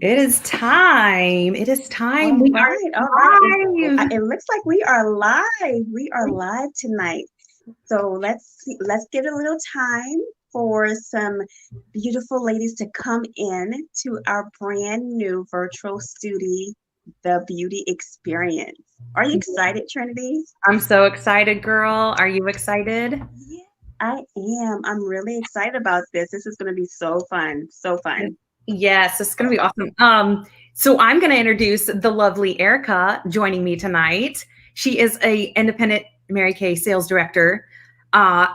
It is time. It is time. All We are right, all right. live. It looks like we are live. We are live tonight. So let's give it a little time for some beautiful ladies to come in to our brand new virtual studio, The Beauty Experience. Are you excited, Trinity? I'm so excited, girl. Are you excited? Yeah, I am. I'm really excited about this. This is going to be so fun. So fun. Yes, it's going to be awesome. So I'm going to introduce the lovely Erica joining me tonight. She is a independent Mary Kay sales director. Uh,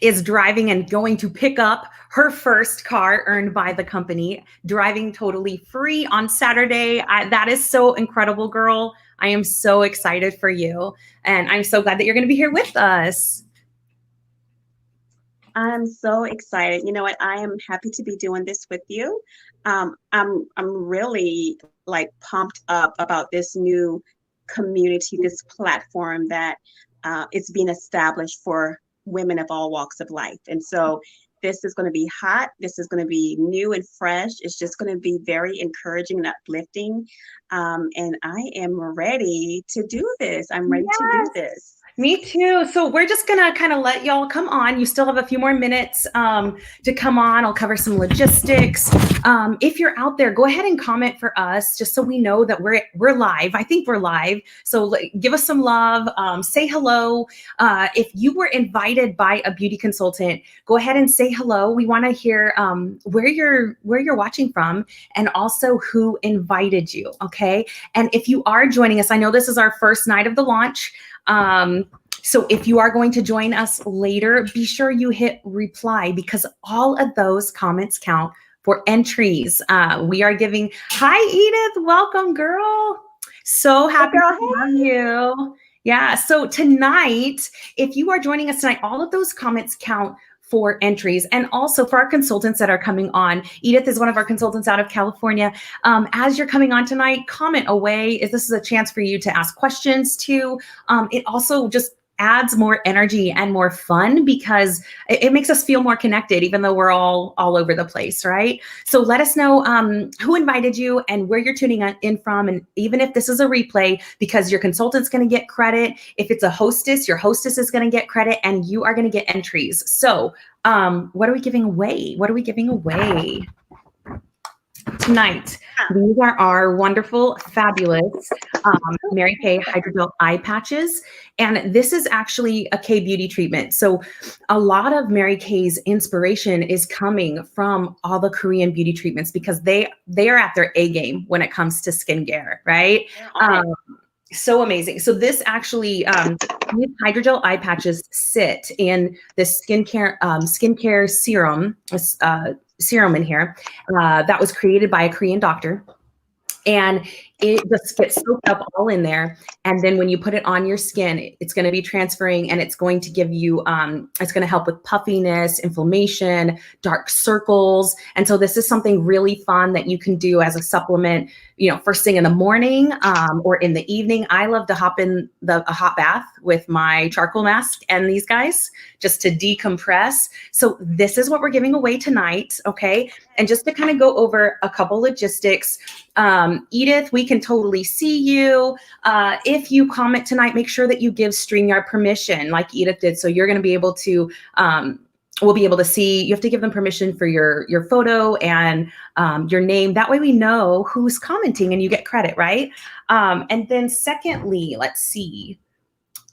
is driving and going to pick up her first car earned by the company, driving totally free on Saturday. That is so incredible, girl. I am so excited for you. And I'm so glad that you're going to be here with us. I'm so excited. You know what? I am happy to be doing this with you. I'm really like pumped up about this new community, this platform that it's being established for women of all walks of life. And so this is going to be hot. This is going to be new and fresh. It's just going to be very encouraging and uplifting. And I am ready to do this. I'm ready to do Yes. this. Me too. So we're just gonna kind of let y'all come on. You still have a few more minutes to come on. I'll cover some logistics. If you're out there, go ahead and comment for us, just so we know that we're live. I think we're live. So give us some love. Say hello. If you were invited by a beauty consultant, go ahead and say hello. We want to hear where you're watching from, and also who invited you. Okay. And if you are joining us, I know this is our first night of the launch. So if you are going to join us later, be sure you hit reply, because all of those comments count for entries. We are giving, hi, Edith, welcome, girl. So Hey, happy girl. to have Hey. you. Yeah, so tonight, if you are joining us tonight, all of those comments count for entries, and also for our consultants that are coming on. Edith is one of our consultants out of California. As you're coming on tonight, comment away. This is a chance for you to ask questions too. It also just adds more energy and more fun, because it makes us feel more connected, even though we're all over the place, right? So let us know who invited you and where you're tuning in from, and even if this is a replay, because your consultant's going to get credit. If it's a hostess, your hostess is going to get credit, and you are going to get entries. So what are we giving away? What are we giving away tonight? These are our wonderful, fabulous Mary Kay Hydrogel eye patches. And this is actually a K beauty treatment. So a lot of Mary Kay's inspiration is coming from all the Korean beauty treatments, because they are at their A game when it comes to skincare, right? So amazing. So this actually, these hydrogel eye patches sit in this skincare serum in here that was created by a Korean doctor, and it just gets soaked up all in there. And then when you put it on your skin, it's going to be transferring, and it's going to give you, it's going to help with puffiness, inflammation, dark circles. And so this is something really fun that you can do as a supplement, first thing in the morning or in the evening. I love to hop in a hot bath with my charcoal mask and these guys, just to decompress. So this is what we're giving away tonight. Okay. And just to kind of go over a couple logistics, Edith, we can totally see you. If you comment tonight, make sure that you give StreamYard permission like Edith did. So you're going to be able to, we'll be able to see, you have to give them permission for your photo and your name. That way we know who's commenting and you get credit, right? And then secondly, let's see.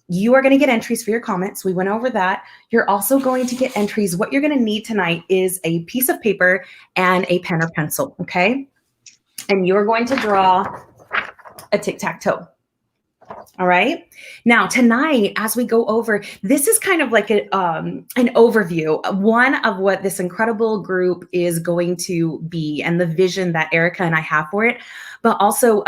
You are going to get entries for your comments. We went over that. You're also going to get entries. What you're going to need tonight is a piece of paper and a pen or pencil, okay? And you're going to draw a tic-tac-toe. All right. Now tonight, as we go over, this is kind of like an overview, one of what this incredible group is going to be, and the vision that Erica and I have for it. But also,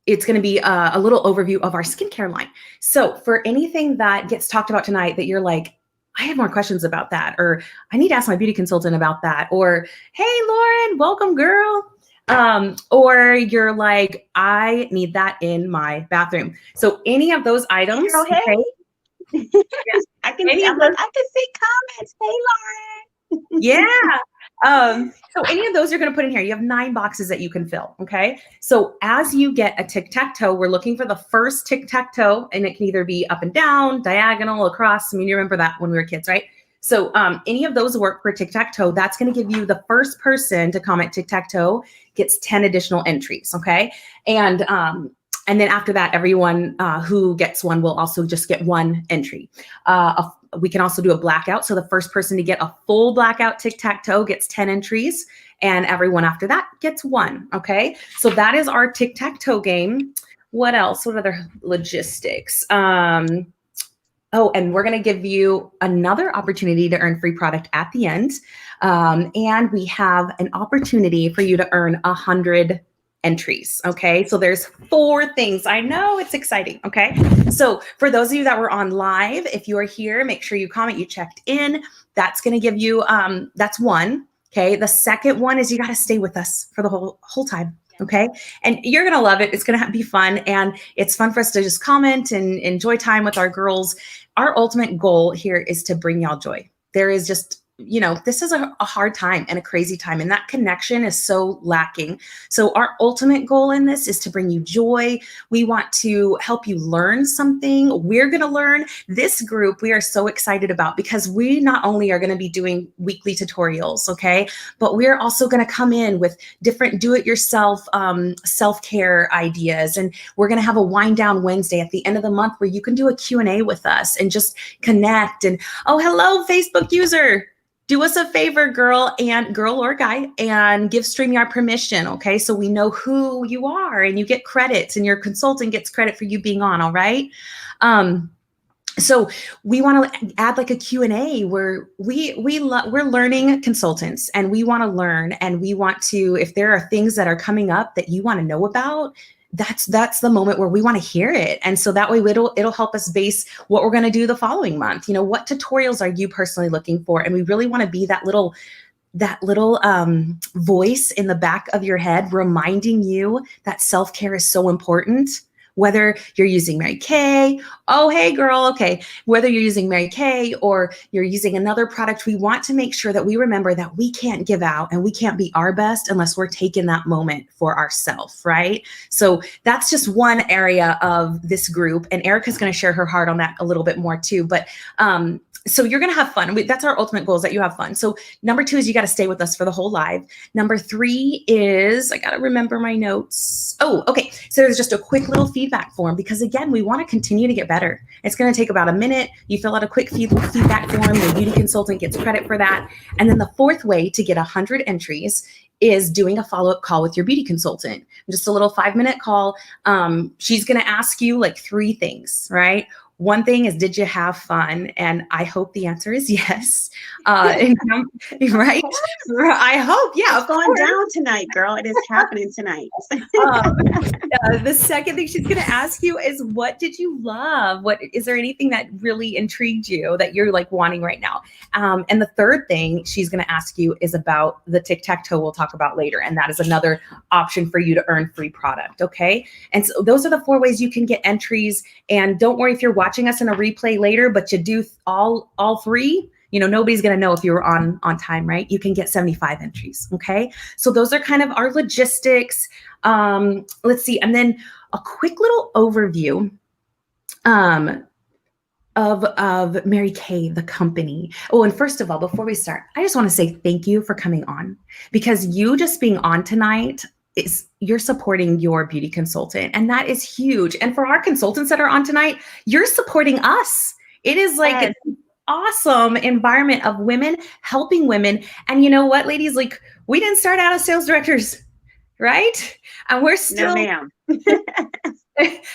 it's going to be a little overview of our skincare line. So for anything that gets talked about tonight that you're like, I have more questions about that, or I need to ask my beauty consultant about that, or hey, Lauren, welcome, girl. Or you're like, I need that in my bathroom. So any of those items, Girl, hey. okay? I can Any see. of those, I can see comments. Hey, Lauren. yeah. So any of those you're going to put in here. You have 9 boxes that you can fill. Okay. So as you get a tic-tac-toe, we're looking for the first tic-tac-toe, and it can either be up and down, diagonal, across. I mean, you remember that when we were kids, right? So any of those work for tic-tac-toe. That's going to give you the first person to comment tic-tac-toe gets 10 additional entries. Okay. And then after that, everyone who gets one will also just get 1 entry. We can also do a blackout. So the first person to get a full blackout tic-tac-toe gets 10 entries, and everyone after that gets 1. Okay. So that is our tic-tac-toe game. What else? What other logistics? Oh, and we're going to give you another opportunity to earn free product at the end. And we have an opportunity for you to earn 100 entries. Okay. So there's 4 things. I know it's exciting. Okay. So for those of you that were on live, if you are here, make sure you comment, you checked in. That's going to give you, that's 1. Okay. The second one is you got to stay with us for the whole time. Okay. And you're going to love it. It's going to be fun. And it's fun for us to just comment and enjoy time with our girls. Our ultimate goal here is to bring y'all joy. There is just, this is a hard time and a crazy time, and that connection is so lacking. So our ultimate goal in this is to bring you joy. We want to help you learn something. We're going to learn. This group we are so excited about, because we not only are going to be doing weekly tutorials, okay, but we're also going to come in with different do-it-yourself self-care ideas. And we're going to have a wind down Wednesday at the end of the month where you can do a Q&A with us and just connect. And oh, hello, Facebook user. Do us a favor, girl or guy, and give StreamYard permission, okay? So we know who you are, and you get credits, and your consultant gets credit for you being on, all right? So we want to add like a Q&A where we're learning consultants, and we want to learn, and we want to, if there are things that are coming up that you want to know about, that's the moment where we want to hear it. And so that way it'll help us base what we're going to do the following month. What tutorials are you personally looking for? And we really want to be that little voice in the back of your head, reminding you that self-care is so important. Whether you're using Mary Kay, oh, hey girl, okay. Whether you're using Mary Kay or you're using another product, we want to make sure that we remember that we can't give out and we can't be our best unless we're taking that moment for ourselves, right? So that's just one area of this group. And Erica's going to share her heart on that a little bit more too. But so you're going to have fun. That's our ultimate goal, is that you have fun. So number 2 is you got to stay with us for the whole live. Number 3 is, I got to remember my notes. Oh, okay. So there's just a quick little feedback form, because again, we want to continue to get better. It's going to take about a minute. You fill out a quick feedback form. The beauty consultant gets credit for that. And then the 4th way to get 100 entries is doing a follow-up call with your beauty consultant. Just a little 5-minute call. She's going to ask you like 3 things, right? One thing is, did you have fun? And I hope the answer is yes. Right? I hope, yeah. It's going down tonight, girl. It is happening tonight. The second thing she's going to ask you is, what did you love? Is there anything that really intrigued you that you're like wanting right now? And the third thing she's going to ask you is about the tic-tac-toe we'll talk about later. And that is another option for you to earn free product. Okay. And so those are the 4 ways you can get entries. And don't worry if you're watching us in a replay later, but you do all 3, nobody's going to know if you were on time, right? You can get 75 entries. Okay. So those are kind of our logistics. Let's see. And then a quick little overview of Mary Kay, the company. Oh, and first of all, before we start, I just want to say thank you for coming on, because you just being on tonight, you're supporting your beauty consultant, and that is huge. And for our consultants that are on tonight, you're supporting us. It is like an awesome environment of women helping women. And you know what, ladies, like, we didn't start out as sales directors, right? And we're still, no, ma'am.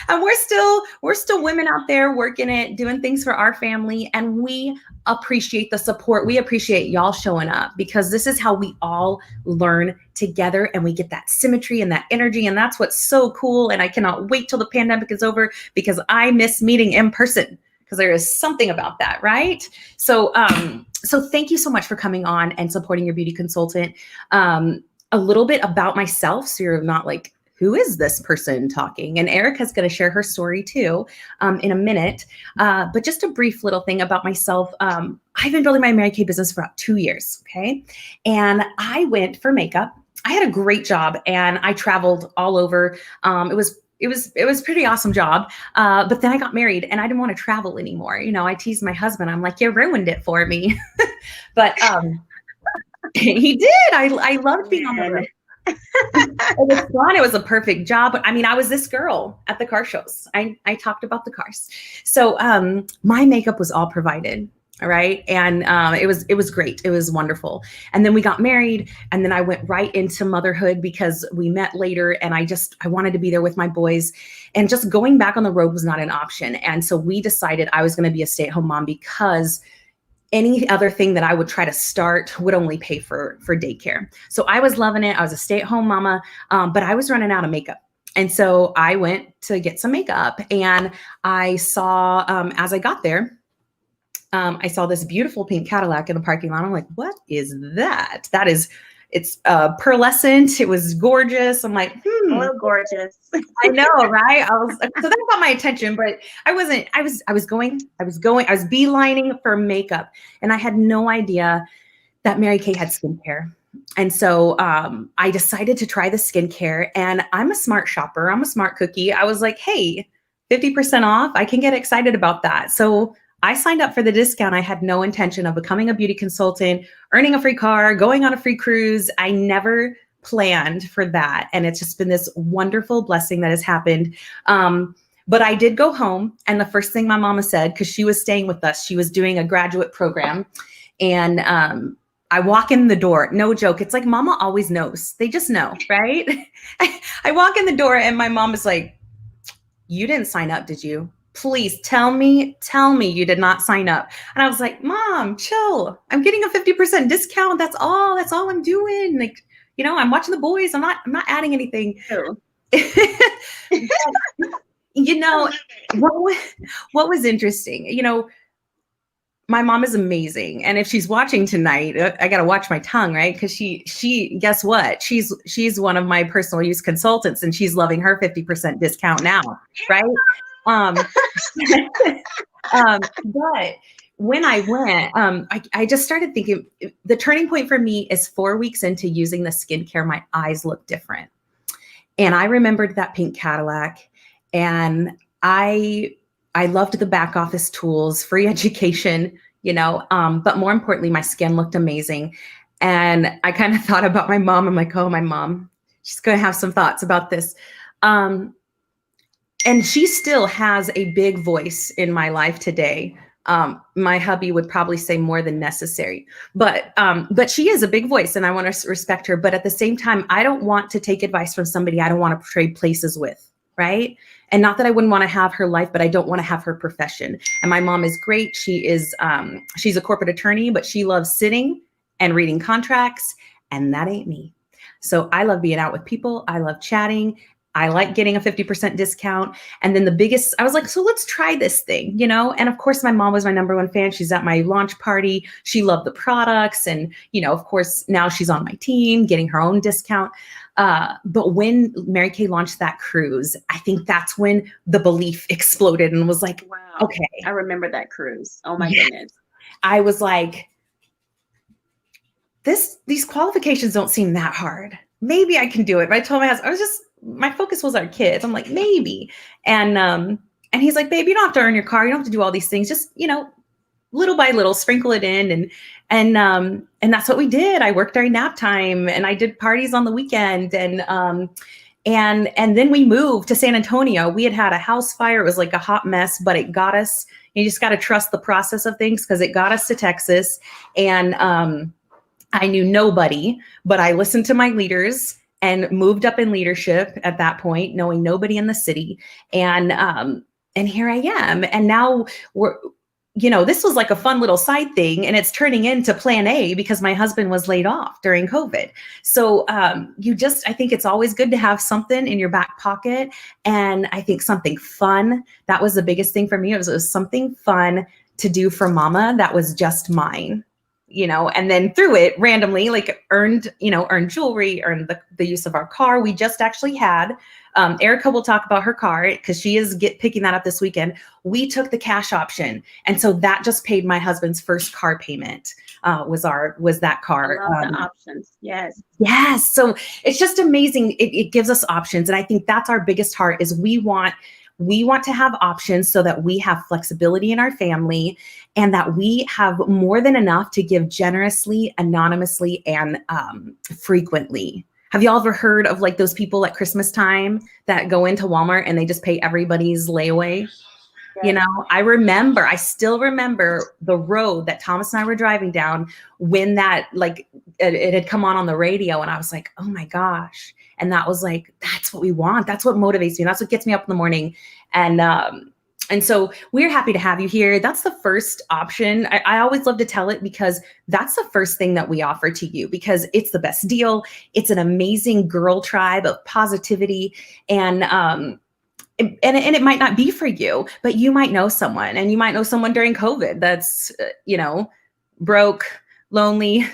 and we're still women out there working it, doing things for our family. And we appreciate the support. We appreciate y'all showing up, because this is how we all learn together, and we get that symmetry and that energy. And that's what's so cool. And I cannot wait till the pandemic is over, because I miss meeting in person, because there is something about that, right? So, so thank you so much for coming on and supporting your beauty consultant. A little bit about myself, so you're not like who is this person talking? And Erica's going to share her story too in a minute. But just a brief little thing about myself. I've been building my Mary Kay business for about 2 years. Okay. And I went for makeup. I had a great job and I traveled all over. It was a pretty awesome job. But then I got married and I didn't want to travel anymore. You know, I teased my husband. I'm like, you ruined it for me. But he did. I loved being on the road. It was fun. It was a perfect job. I mean, I was this girl at the car shows. I talked about the cars. So my makeup was all provided. All right. And it was great. It was wonderful. And then we got married and then I went right into motherhood because we met later and I wanted to be there with my boys, and just going back on the road was not an option. And so we decided I was going to be a stay-at-home mom because any other thing that I would try to start would only pay for daycare. So I was loving it. I was a stay-at-home mama, but I was running out of makeup. And so I went to get some makeup and I saw, as I got there, I saw this beautiful pink Cadillac in the parking lot. I'm like, what is that? It's pearlescent. It was gorgeous. I'm like, A little gorgeous. I know, right? So that got my attention, but I was beelining for makeup, and I had no idea that Mary Kay had skincare. And so I decided to try the skincare, and I'm a smart shopper. I'm a smart cookie. I was like, hey, 50% off. I can get excited about that. So I signed up for the discount. I had no intention of becoming a beauty consultant, earning a free car, going on a free cruise. I never planned for that. And it's just been this wonderful blessing that has happened. But I did go home. And the first thing my mama said, because she was staying with us, she was doing a graduate program. And I walk in the door, no joke. It's like mama always knows. They just know, right? I walk in the door and my mom is like, you didn't sign up, did you? Please tell me you did not sign up. And I was like, Mom, chill. I'm getting a 50% discount. That's all I'm doing. Like, you know, I'm watching the boys. I'm not adding anything. You know, what was interesting, you know, my mom is amazing. And if she's watching tonight, I got to watch my tongue, right? Because she, guess what? She's one of my personal use consultants and she's loving her 50% discount now. Right. But when I went, I just started thinking the turning point for me is 4 weeks into using the skincare, my eyes look different. And I remembered that pink Cadillac and I loved the back office tools, free education, you know, but more importantly, my skin looked amazing. And I kind of thought about my mom. I'm like, oh, my mom, she's going to have some thoughts about this. And she still has a big voice in my life today. My hubby would probably say more than necessary, but she is a big voice and I want to respect her. But at the same time, I don't want to take advice from somebody I don't want to trade places with. Right. And not that I wouldn't want to have her life, but I don't want to have her profession. And my mom is great. She is, she's a corporate attorney, but she loves sitting and reading contracts. And that ain't me. So I love being out with people. I love chatting. I like getting a 50% discount. And then I was like, so let's try this thing, you know? And of course, my mom was my number one fan. She's at my launch party. She loved the products. And, you know, of course, now she's on my team getting her own discount. But when Mary Kay launched that cruise, I think that's when the belief exploded and was like, wow, okay. I remember that cruise. Oh my goodness. I was like, these qualifications don't seem that hard. Maybe I can do it. But I told my husband, my focus was our kids. I'm like, maybe. And he's like, babe, you don't have to earn your car. You don't have to do all these things. Just, you know, little by little, sprinkle it in. And that's what we did. I worked during nap time and I did parties on the weekend. And then we moved to San Antonio. We had a house fire. It was like a hot mess, but it got us, you just got to trust the process of things because it got us to Texas. And I knew nobody, but I listened to my leaders and moved up in leadership at that point, knowing nobody in the city. And here I am. And now this was like a fun little side thing and it's turning into plan A because my husband was laid off during COVID. So I think it's always good to have something in your back pocket. And I think something fun, that was the biggest thing for me. It was something fun to do for mama that was just mine. and then through it randomly, like earned jewelry, earned the use of our car. We just actually had, Erica will talk about her car because she is picking that up this weekend. We took the cash option. And so that just paid my husband's first car payment, was that car. I love the options. Yes. Yes. So it's just amazing. It gives us options. And I think that's our biggest heart is we want to have options so that we have flexibility in our family and that we have more than enough to give generously, anonymously, and frequently. Have you all ever heard of like those people at Christmas time that go into Walmart and they just pay everybody's layaway? Yes. I still remember the road that Thomas and I were driving down when that, like, it had come on the radio, and I was like, oh my gosh. And that was like, that's what we want. That's what motivates me. That's what gets me up in the morning. And so we're happy to have you here. That's the first option. I always love to tell it because that's the first thing that we offer to you because it's the best deal. It's an amazing girl tribe of positivity, and it might not be for you, but you might know someone, and you might know someone during COVID that's, broke, lonely,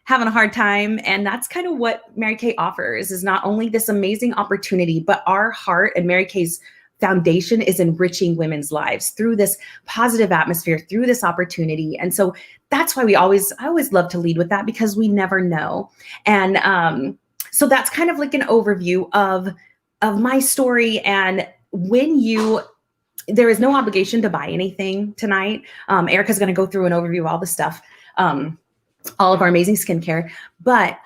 having a hard time. And that's kind of what Mary Kay offers, is not only this amazing opportunity, but our heart and Mary Kay's foundation is enriching women's lives through this positive atmosphere, through this opportunity. And so that's why I always love to lead with that, because we never know. And so that's kind of like an overview of my story. And there is no obligation to buy anything tonight. Erica's going to go through an overview of all the stuff, all of our amazing skincare. But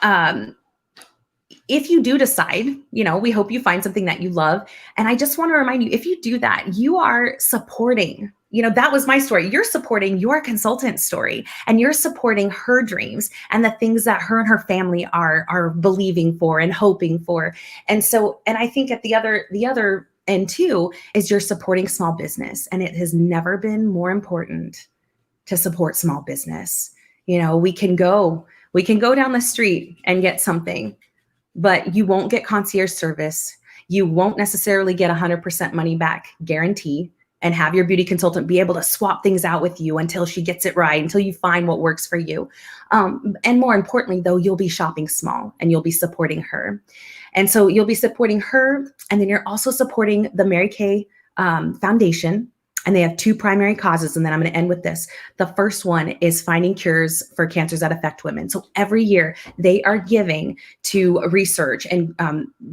if you do decide, we hope you find something that you love. And I just want to remind you, if you do that, you are supporting, that was my story. You're supporting your consultant's story, and you're supporting her dreams and the things that her and her family are believing for and hoping for. And I think at the other end too, is you're supporting small business. And it has never been more important to support small business. We can go down the street and get something, but you won't get concierge service. You won't necessarily get 100% money back guarantee, and have your beauty consultant be able to swap things out with you until she gets it right, until you find what works for you. And more importantly, though, you'll be shopping small and you'll be supporting her. And so you'll be supporting her, and then you're also supporting the Mary Kay Foundation. And they have two primary causes. And then I'm going to end with this. The first one is finding cures for cancers that affect women. So every year they are giving to research and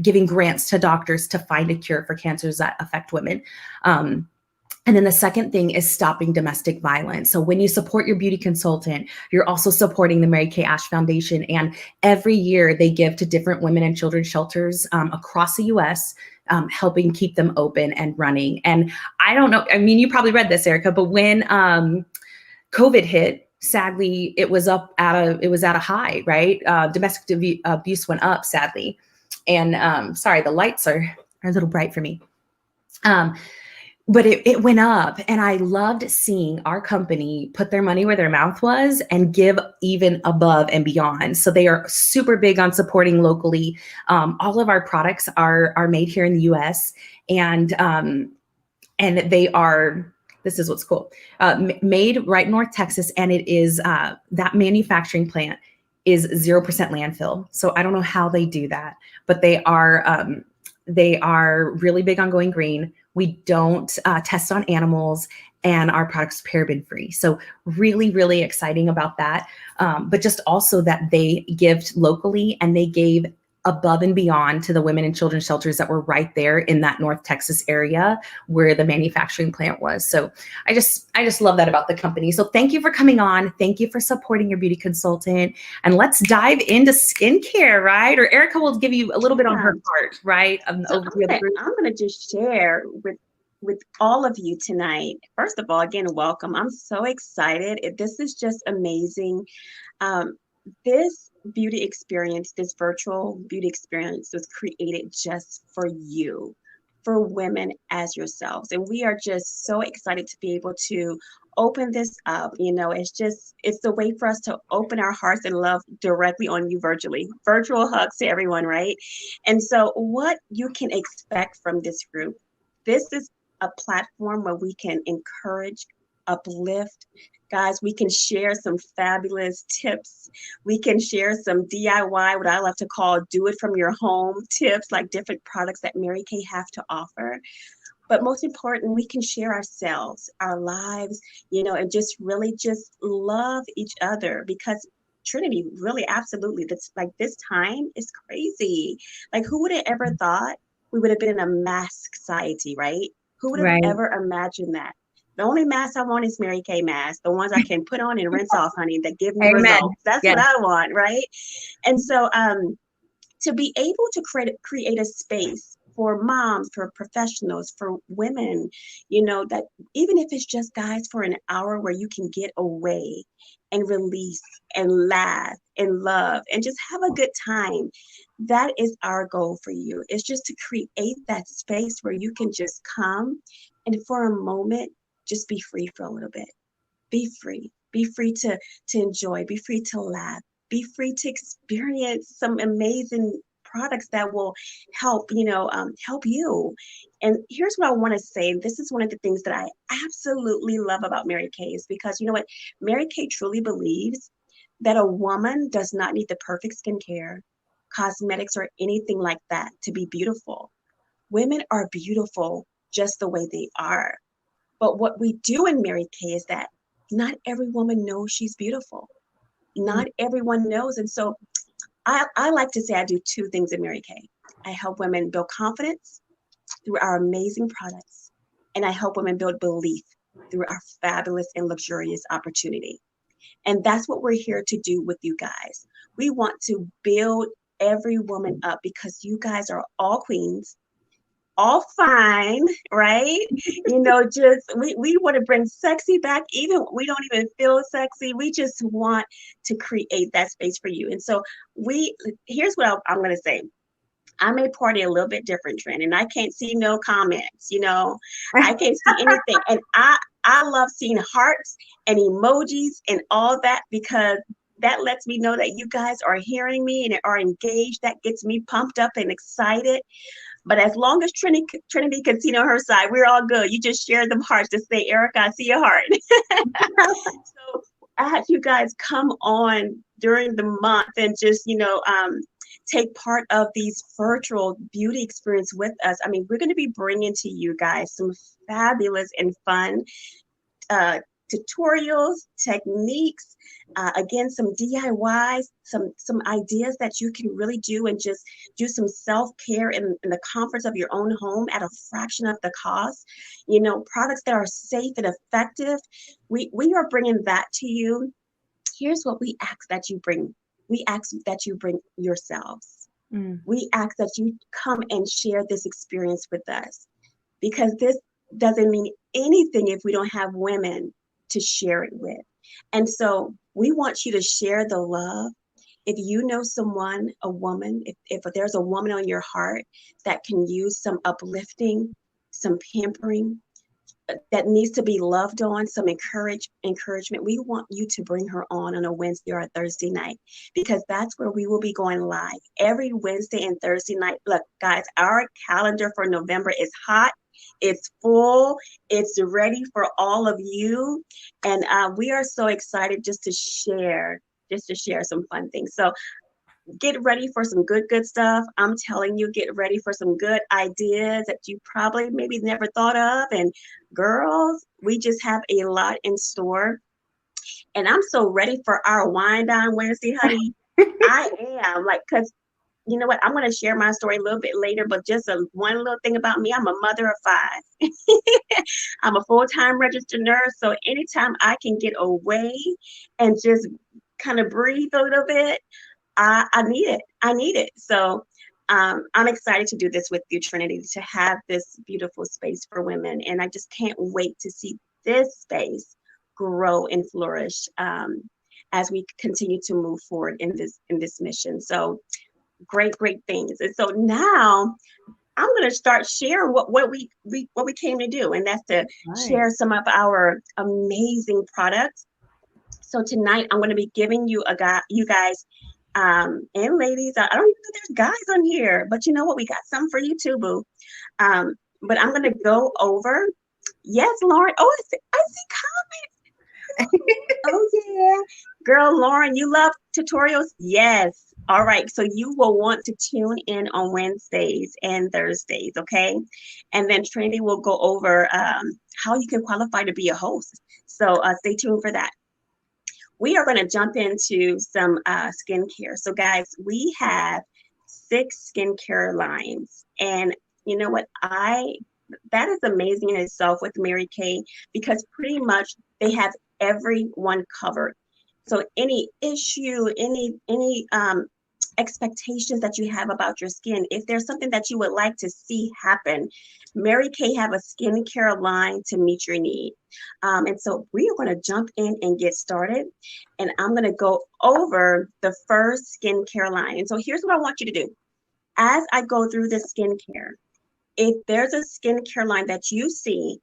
giving grants to doctors to find a cure for cancers that affect women. And then the second thing is stopping domestic violence. So when you support your beauty consultant, you're also supporting the Mary Kay Ash Foundation. And every year they give to different women and children's shelters across the US, helping keep them open and running. And I don't know, I mean, you probably read this, Erica, but when COVID hit, sadly, it was at a high, right? Domestic abuse went up, sadly. And sorry, the lights are a little bright for me. But it went up, and I loved seeing our company put their money where their mouth was and give even above and beyond. So they are super big on supporting locally. All of our products are made here in the U.S. and they are, this is what's cool, made right in North Texas, and it is that manufacturing plant is 0% landfill. So I don't know how they do that, but they are really big on going green. We don't test on animals, and our product's paraben free. So really, really exciting about that. But just also that they give locally, and they gave above and beyond to the women and children's shelters that were right there in that North Texas area where the manufacturing plant was. So I just love that about the company. So thank you for coming on. Thank you for supporting your beauty consultant. And let's dive into skincare, right? Or Erica will give you a little bit on her part, right? I'm going to just share with all of you tonight. First of all, again, welcome. I'm so excited. This is just amazing. This beauty experience, this virtual beauty experience was created just for you, for women as yourselves. And we are just so excited to be able to open this up. It's the way for us to open our hearts and love directly on you virtually. Virtual hugs to everyone, right? And so what you can expect from this group, this is a platform where we can encourage uplift. Guys, we can share some fabulous tips. We can share some DIY, what I love to call do it from your home tips, like different products that Mary Kay have to offer. But most important, we can share ourselves, our lives, and just really just love each other, because Trinity, really, absolutely, that's like, this time is crazy. Like, who would have ever thought we would have been in a mask society, right? Who would have Right. ever imagined that? The only mask I want is Mary Kay masks, the ones I can put on and rinse off, honey, that give me Amen. results. That's Yes. what I want, right? And so, to be able to create a space for moms, for professionals, for women, that even if it's just, guys, for an hour where you can get away and release and laugh and love and just have a good time. That is our goal for you. It's just to create that space where you can just come and for a moment, just be free for a little bit. Be free. Be free to enjoy. Be free to laugh. Be free to experience some amazing products that will help, help you. And here's what I want to say. This is one of the things that I absolutely love about Mary Kay, is because, you know what? Mary Kay truly believes that a woman does not need the perfect skincare, cosmetics, or anything like that to be beautiful. Women are beautiful just the way they are. But what we do in Mary Kay is that not every woman knows she's beautiful. Mm. Not everyone knows. And so I like to say I do two things in Mary Kay. I help women build confidence through our amazing products, and I help women build belief through our fabulous and luxurious opportunity. And that's what we're here to do with you guys. We want to build every woman up, because you guys are all queens, all fine, right? Just we want to bring sexy back. Even we don't even feel sexy. We just want to create that space for you. And so here's what I'm going to say. I may party a little bit different, Trent, and I can't see no comments. I can't see anything. And I love seeing hearts and emojis and all that, because that lets me know that you guys are hearing me and are engaged. That gets me pumped up and excited. But as long as Trinity can see on her side, we're all good. You just share them hearts to say, Erica, I see your heart. So as you guys come on during the month and just, take part of these virtual beauty experience with us. I mean, we're going to be bringing to you guys some fabulous and fun uh, tutorials, techniques, again, some DIYs, some ideas that you can really do and just do some self-care in the comforts of your own home at a fraction of the cost. Products that are safe and effective. We are bringing that to you. Here's what we ask that you bring. We ask that you bring yourselves. Mm. We ask that you come and share this experience with us, because this doesn't mean anything if we don't have women to share it with. And so we want you to share the love. If you know someone, a woman, if there's a woman on your heart that can use some uplifting, some pampering, that needs to be loved on, some encouragement, we want you to bring her on a Wednesday or a Thursday night, because that's where we will be going live every Wednesday and Thursday night. Look, guys, our calendar for November is hot. It's full. It's ready for all of you. And we are so excited just to share some fun things. So get ready for some good stuff. I'm telling you, get ready for some good ideas that you probably maybe never thought of. And girls, we just have a lot in store. And I'm so ready for our Wine Down Wednesday, honey. I am, like, because you know what? I'm going to share my story a little bit later, but just one little thing about me, I'm a mother of 5. I'm a full-time registered nurse. So anytime I can get away and just kind of breathe a little bit, I need it. I need it. So I'm excited to do this with you, Trinity, to have this beautiful space for women. And I just can't wait to see this space grow and flourish as we continue to move forward in this mission. So great things. And so now I'm going to start sharing what we came to do, and that's to share some of our amazing products. So tonight I'm going to be giving you guys and ladies. I don't even know there's guys on here, but you know what? We got some for you too, boo. But I'm going to go over Yes, Lauren. Oh, I see comments. Oh, yeah. Girl, Lauren, you love tutorials? Yes. All right. So you will want to tune in on Wednesdays and Thursdays, okay? And then Trinity will go over how you can qualify to be a host. So stay tuned for that. We are going to jump into some skincare. So, guys, we have 6 skincare lines. And you know what? That is amazing in itself with Mary Kay because pretty much they have everyone covered. So any issue, any expectations that you have about your skin, if there's something that you would like to see happen, Mary Kay have a skincare line to meet your need. And so we are going to jump in and get started. And I'm going to go over the first skincare line. And so here's what I want you to do. As I go through the skincare, if there's a skincare line that you see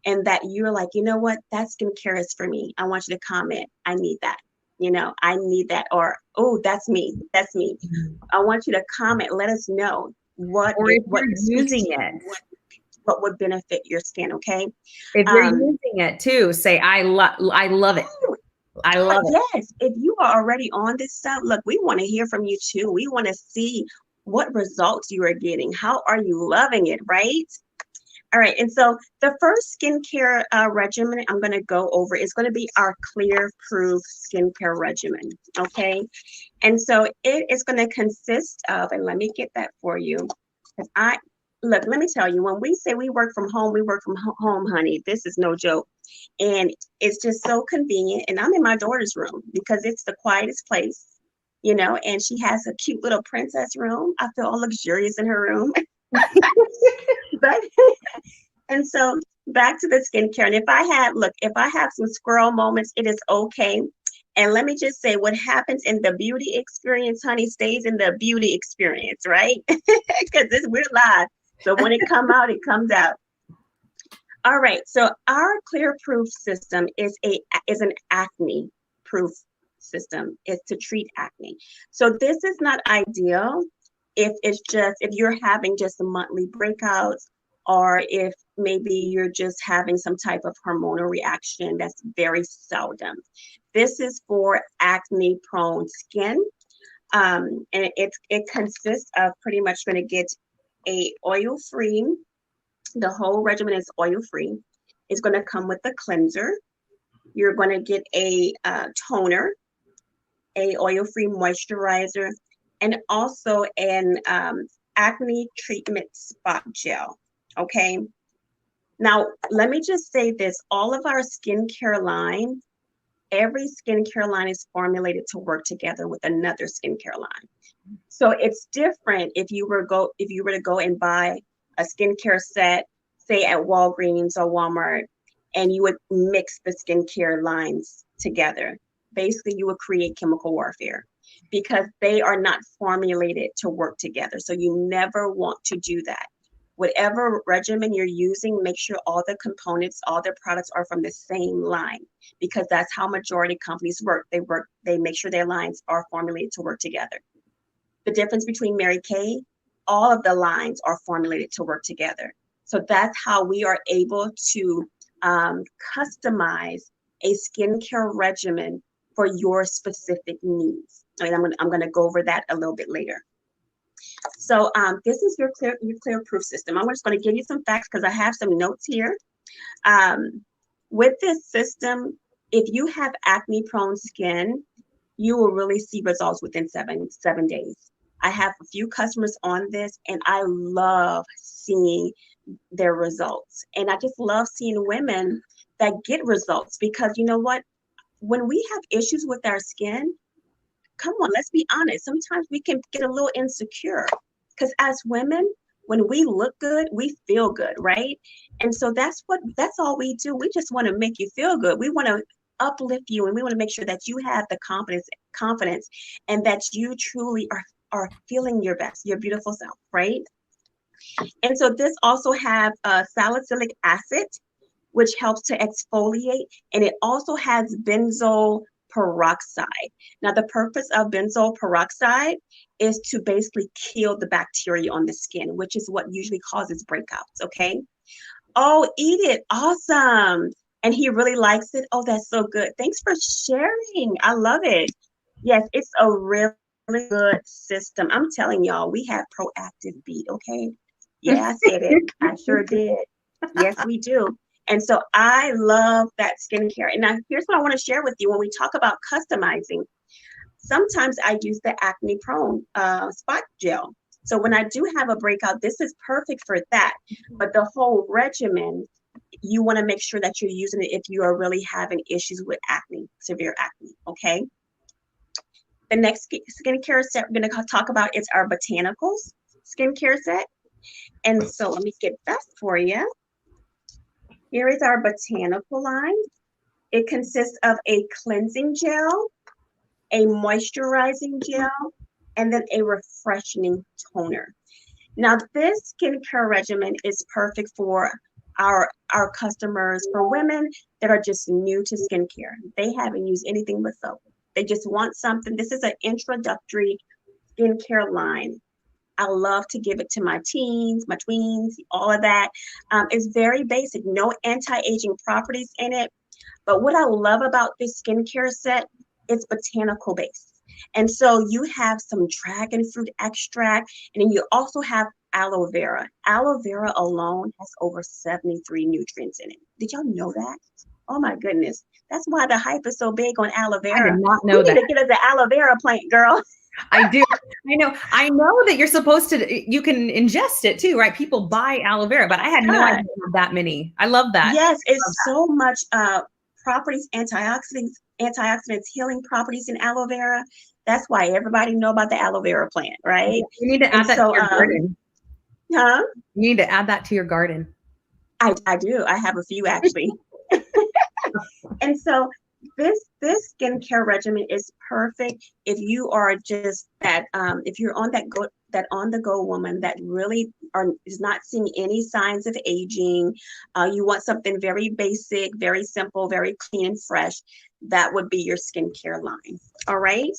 and that you're like, you know what, that skincare is for me, I want you to comment, I need that. I need that. Or, oh, that's me. That's me. I want you to comment. Let us know what Or if what you're speaks using to you, it. what would benefit your skin. Okay. If you're Um, using it too, say I love it. oh, I love it. yes. If you are already on this stuff, look, we want to hear from you too. We want to see what results you are getting. How are you loving it, right? All right, and so the first skincare regimen I'm going to go over is going to be our Clear Proof skincare regimen, okay? And so it is going to consist of, and let me get that for you, because look, let me tell you, when we say we work from home, we work from home, honey. This is no joke. And it's just so convenient. And I'm in my daughter's room because it's the quietest place, and she has a cute little princess room. I feel all luxurious in her room. But and so back to the skincare. And if I have some squirrel moments, it is okay. And let me just say, what happens in the beauty experience, honey, stays in the beauty experience, right? Because we're live. So when it comes out, it comes out. All right. So our Clear Proof system is an acne proof system. It's to treat acne. So this is not ideal if you're having just monthly breakouts, or if maybe you're just having some type of hormonal reaction. That's very seldom. This is for acne prone skin. And it consists of pretty much going to get a oil free. The whole regimen is oil free. It's going to come with a cleanser. You're going to get a toner, a oil free moisturizer, and also an acne treatment spot gel. Okay. Now, let me just say this. All of our skincare line, every skincare line is formulated to work together with another skincare line. So it's different if you were to go and buy a skincare set, say at Walgreens or Walmart, and you would mix the skincare lines together. Basically, you would create chemical warfare because they are not formulated to work together. So you never want to do that. Whatever regimen you're using, make sure all the components, all their products are from the same line, because that's how majority companies work. They make sure their lines are formulated to work together. The difference between Mary Kay, all of the lines are formulated to work together. So that's how we are able to customize a skincare regimen for your specific needs. I mean, I'm going to go over that a little bit later. So this is your clear proof system. I'm just going to give you some facts because I have some notes here. With this system, if you have acne prone skin, you will really see results within seven days. I have a few customers on this, and I love seeing their results. And I just love seeing women that get results, because you know what? When we have issues with our skin, come on, let's be honest. Sometimes we can get a little insecure, because as women, when we look good, we feel good, right? And so that's all we do. We just want to make you feel good. We want to uplift you, and we want to make sure that you have the confidence, and that you truly are feeling your best, your beautiful self, right? And so this also have salicylic acid, which helps to exfoliate, and it also has benzoyl peroxide. Now, the purpose of benzoyl peroxide is to basically kill the bacteria on the skin, which is what usually causes breakouts, okay? Oh, eat it. Awesome. And he really likes it. Oh, that's so good. Thanks for sharing. I love it. Yes, it's a really good system. I'm telling y'all, we have proactive beat, okay? Yeah, I said it. I sure did. Yes, we do. And so I love that skincare. And now here's what I want to share with you when we talk about customizing. Sometimes I use the acne prone spot gel. So when I do have a breakout, this is perfect for that. But the whole regimen, you want to make sure that you're using it if you are really having issues with acne, severe acne. Okay. The next skincare set we're going to talk about is our botanicals skincare set. And so let me get that for you. Here is our botanical line. It consists of a cleansing gel, a moisturizing gel, and then a refreshing toner. Now, this skincare regimen is perfect for our customers, for women that are just new to skincare. They haven't used anything but soap. They just want something. This is an introductory skincare line. I love to give it to my teens, my tweens, all of that. It's very basic, no anti-aging properties in it. But what I love about this skincare set, it's botanical based. And so you have some dragon fruit extract, and then you also have aloe vera. Aloe vera alone has over 73 nutrients in it. Did y'all know that? Oh my goodness. That's why the hype is so big on aloe I did vera. not We know need that. to get us an aloe vera plant, girl. I do. I know. I know that you're supposed to, you can ingest it too, right? People buy aloe vera, but I had no idea God. it had that many. I love that. Yes, Love it's so much properties, antioxidants, healing properties in aloe vera. That's why everybody know about the aloe vera plant, that. right? You need to And add that to so, your garden. huh? You need to add that to your garden. I do. I have a few actually. And so this skincare regimen is perfect if you are just that if you're on that on the go woman that really is not seeing any signs of aging. You want something very basic, very simple, very clean and fresh. That would be your skincare line. All right.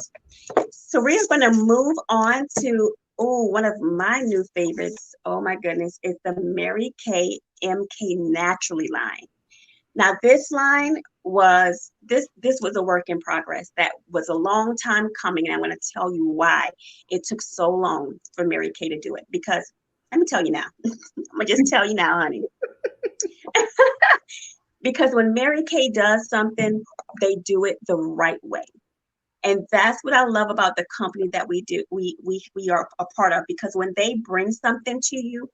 So we're going to move on to one of my new favorites. Oh my goodness, is the Mary Kay MK Naturally line. Now this line this was a work in progress. That was a long time coming, and I'm going to tell you why it took so long for Mary Kay to do it. Because let me tell you now, I'm gonna just tell you now, honey. Because when Mary Kay does something, they do it the right way. And that's what I love about the company that we are a part of, because when they bring something to you,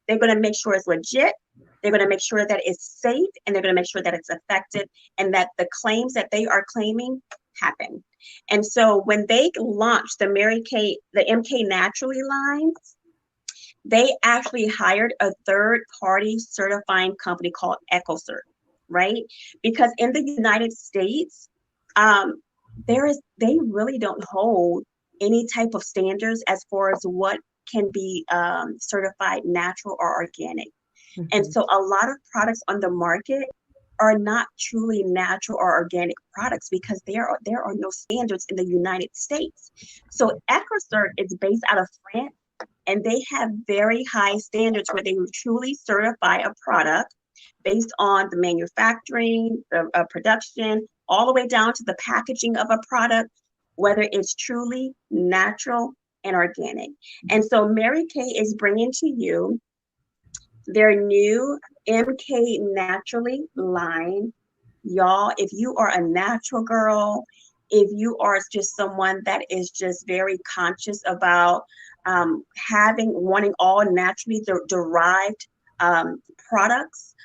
they're going to make sure it's legit. They're going to make sure that it's safe, and they're going to make sure that it's effective, and that the claims that they are claiming happen. And so when they launched the MK Naturally line, they actually hired a third party certifying company called EcoCert, right? Because in the United States, um, they really don't hold any type of standards as far as what can be certified natural or organic. And Mhm. so a lot of products on the market are not truly natural or organic products because there are no standards in the United States. So EcoCert is based out of France, and they have very high standards where they truly certify a product based on the manufacturing, the production, all the way down to the packaging of a product, whether it's truly natural and organic. And so Mary Kay is bringing to you their new MK Naturally line. Y'all, if you are a natural girl, if you are just someone that is just very conscious about wanting all naturally derived products,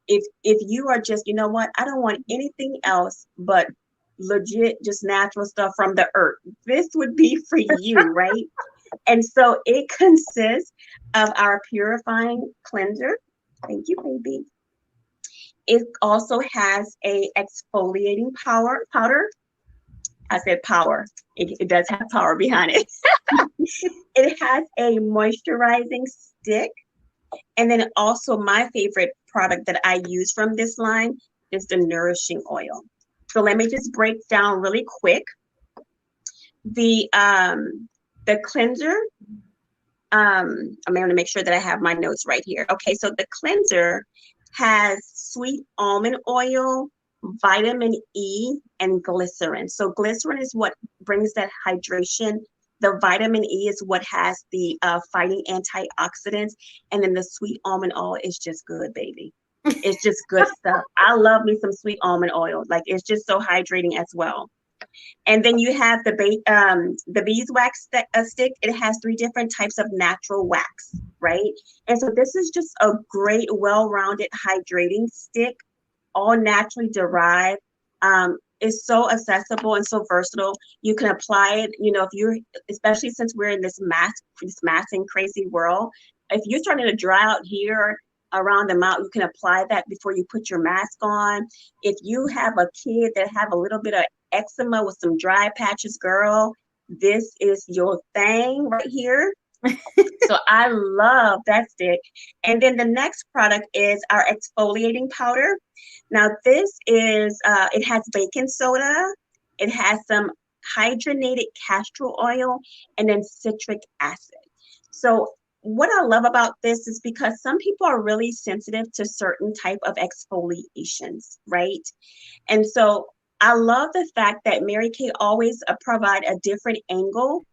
if you are just, you know what, I don't want anything else but legit, just natural stuff from the earth, this would be for you, right? And so it consists of our purifying cleanser. Thank you, baby. It also has a exfoliating powder. I said power. It does have power behind it. It has a moisturizing stick. And then also my favorite product that I use from this line is the nourishing oil. So let me just break down really quick. The cleanser I'm going to make sure that I have my notes right here. Okay, so the cleanser has sweet almond oil, vitamin E, and glycerin. So glycerin is what brings that hydration. The vitamin E is what has the fighting antioxidants, and then the sweet almond oil is just good, baby. It's just good stuff. I love me some sweet almond oil. Like, it's just so hydrating as well. And then you have the beeswax stick. It has 3 different types of natural wax, right? And so this is just a great, well-rounded hydrating stick, all naturally derived. It's so accessible and so versatile. You can apply it, if you're, especially since we're in this masking crazy world, if you're starting to dry out here around the mouth, you can apply that before you put your mask on. If you have a kid that have a little bit of eczema with some dry patches, girl, this is your thing right here. So I love that stick. And then the next product is our exfoliating powder. Now this is, it has baking soda, it has some hydrogenated castor oil, and then citric acid. So what I love about this is because some people are really sensitive to certain type of exfoliations, right? And so I love the fact that Mary Kay always provide a different angle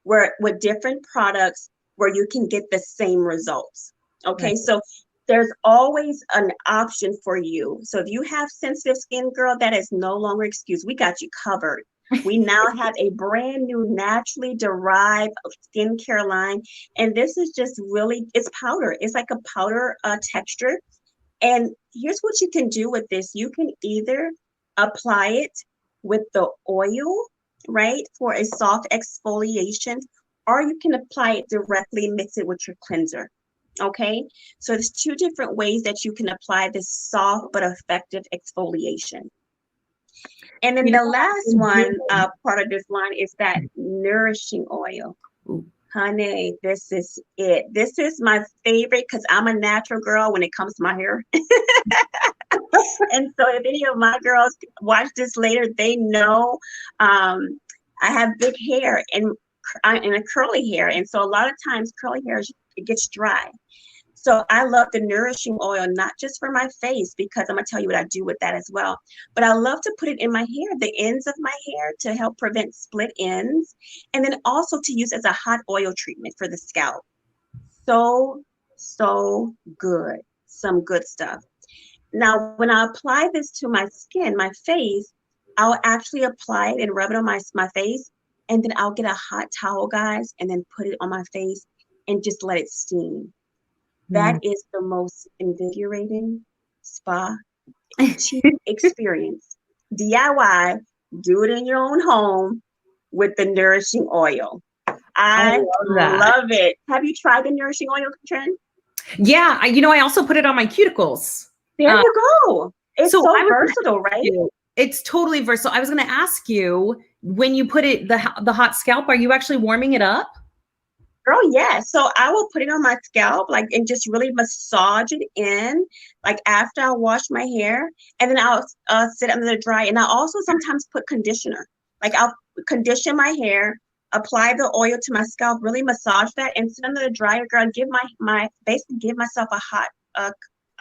where with different products where you can get the same results. Okay, right. So there's always an option for you. So if you have sensitive skin, girl, that is no longer excused. We got you covered. We now have a brand new naturally derived skincare line. And this is just really, it's powder. It's like a powder texture. And here's what you can do with this. You can either apply it with the oil, right, for a soft exfoliation, or you can apply it directly, mix it with your cleanser. Okay, so there's 2 different ways that you can apply this soft but effective exfoliation. And then the last one part of this line is that nourishing oil. Ooh. Honey, this is it. This is my favorite because I'm a natural girl when it comes to my hair. And so if any of my girls watch this later, they know I have big hair and a curly hair. And so a lot of times curly hair, it gets dry. So I love the nourishing oil, not just for my face, because I'm going to tell you what I do with that as well. But I love to put it in my hair, the ends of my hair, to help prevent split ends. And then also to use as a hot oil treatment for the scalp. So, so good. Some good stuff. Now, when I apply this to my skin, my face, I'll actually apply it and rub it on my face. And then I'll get a hot towel, guys, and then put it on my face and just let it steam. That is the most invigorating spa experience. DIY, do it in your own home with the nourishing oil. I love it. Have you tried the nourishing oil, Trin? Yeah, I also put it on my cuticles. There you go. It's so versatile, right? It's totally versatile. I was going to ask you, when you put it, the hot scalp, are you actually warming it up? Girl, yeah. So I will put it on my scalp, and just really massage it in, after I wash my hair, and then I'll sit under the dry. And I also sometimes put conditioner. I'll condition my hair, apply the oil to my scalp, really massage that, and sit under the dryer, girl, and give basically give myself a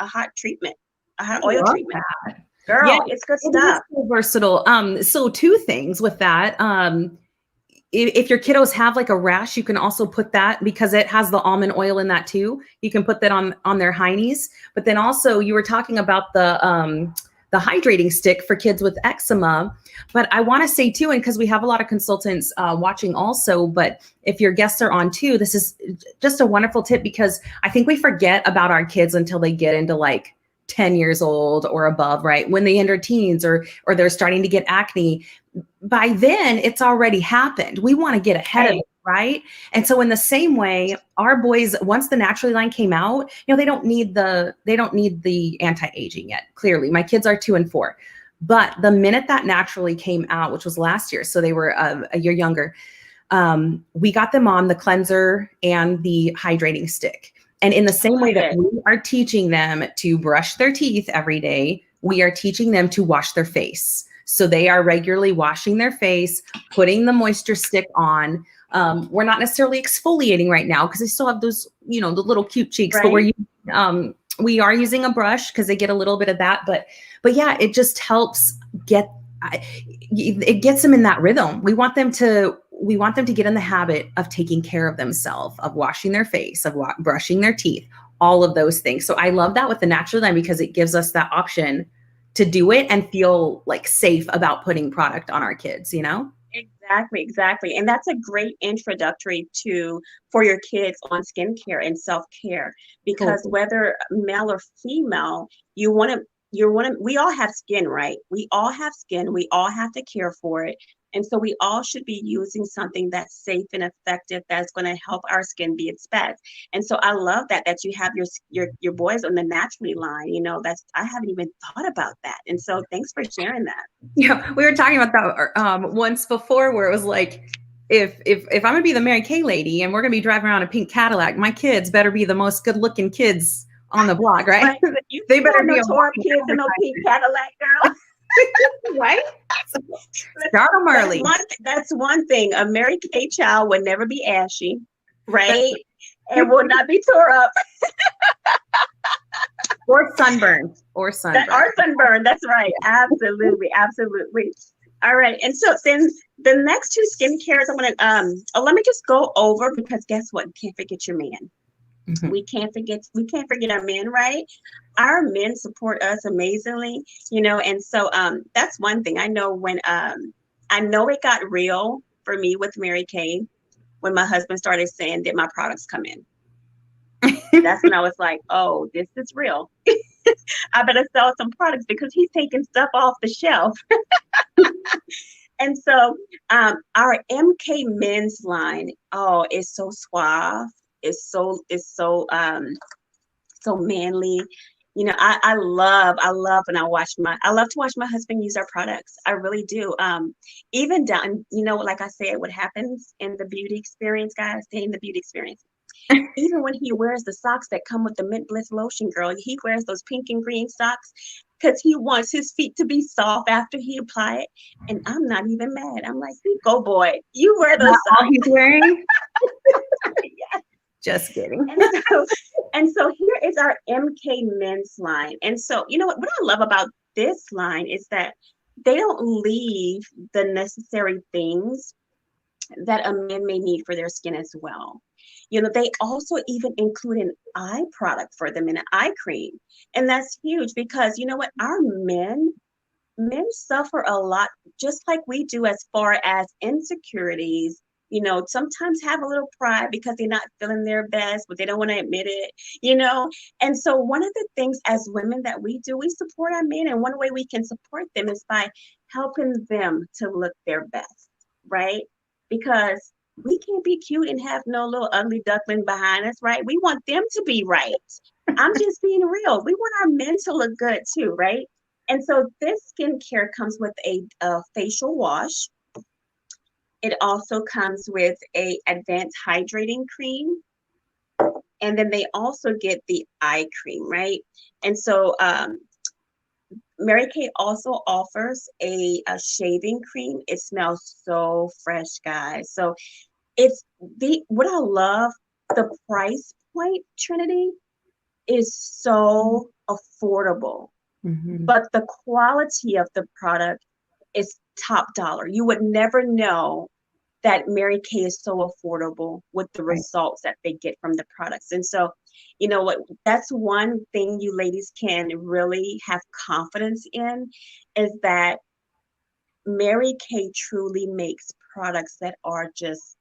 hot treatment, a hot oil treatment. That. Girl, yeah, it's good stuff. It is so versatile. So 2 things with that. If your kiddos have a rash, you can also put that, because it has the almond oil in that too. You can put that on their heinies. But then also you were talking about the hydrating stick for kids with eczema. But I want to say too, and because we have a lot of consultants watching also, but if your guests are on too, this is just a wonderful tip, because I think we forget about our kids until they get into 10 years old or above, right? When they enter teens or they're starting to get acne, by then it's already happened. We want to get ahead of it, right? And so in the same way, our boys, once the Naturally line came out, they don't need the anti-aging yet. Clearly, my kids are 2 and 4. But the minute that Naturally came out, which was last year, so they were a year younger, we got them on the cleanser and the hydrating stick. And in the same way that we are teaching them to brush their teeth every day, we are teaching them to wash their face. So they are regularly washing their face, putting the moisture stick on. We're not necessarily exfoliating right now because they still have those, you know, the little cute cheeks, but Right. we are using a brush because they get a little bit of that, but yeah, it just helps get, it gets them in that rhythm. We want them to get in the habit of taking care of themselves, of washing their face, of brushing their teeth, all of those things. So I love that with the natural line because it gives us that option to do it and feel like safe about putting product on our kids, you know? Exactly, exactly. And that's a great introductory to for your kids on skincare and self-care because Totally. whether male or female, we all have skin, right? We all have skin, we all have to care for it. And so we all should be using something that's safe and effective that's going to help our skin be its best. And so I love that you have your boys on the naturally line. You know, that's I haven't even thought about that. And so thanks for sharing that. Yeah, we were talking about that once before, where it was like, if I'm gonna be the Mary Kay lady and we're gonna be driving around a pink Cadillac, my kids better be the most good looking kids on the block, right? Right. You They can't better have be no a tore up walking kids in no pink Cadillac, girl. advertisement, right? So, start them That's early. one thing. A Mary Kay child would never be ashy, right? And will not be tore up. Or sunburned. Or That sunburned. are sunburned. That's right. Absolutely. Absolutely. All right. And so then the next two skincares I'm gonna let me just go over because guess what? You can't forget your man. Mhm. We can't forget our men, right? Our men support us amazingly, you know, and so that's one thing. I know it got real for me with Mary Kay when my husband started saying, did my products come in? That's when I was like, oh, this is real. I better sell some products because he's taking stuff off the shelf. And so our MK men's line, oh, is so suave. It's so manly. You know, I love when I love to watch my husband use our products. I really do. Even down, you know, like I said, what happens in the beauty experience, guys, stay in the beauty experience. Even when he wears the socks that come with the Mint Bliss lotion, girl, he wears those pink and green socks because he wants his feet to be soft after he apply it. And I'm not even mad. I'm like, you go, boy, you wear those Not all socks. he's wearing. Yes. Just kidding. And so here is our MK men's line. And so, you know what I love about this line is that they don't leave the necessary things that a man may need for their skin as well. You know, they also even include an eye product for them, an eye cream. And that's huge because you know what? Our men suffer a lot, just like we do, as far as insecurities. You know, sometimes have a little pride because they're not feeling their best, but they don't want to admit it, you know. And so, one of the things as women that we do, we support our men. And one way we can support them is by helping them to look their best, right? Because we can't be cute and have no little ugly duckling behind us, right? We want them to be right. I'm just being real. We want our men to look good too, right? And so this skincare comes with a facial wash. It also comes with a advanced hydrating cream, and then they also get the eye cream, right? And so Mary Kay also offers a shaving cream. It smells so fresh, guys. So it's the what I love, the price point, Trinity, is so affordable, Mhm. but the quality of the product is top dollar. You would never know that Mary Kay is so affordable with the Right. results that they get from the products. And so, you know what, that's one thing you ladies can really have confidence in is that Mary Kay truly makes products that are just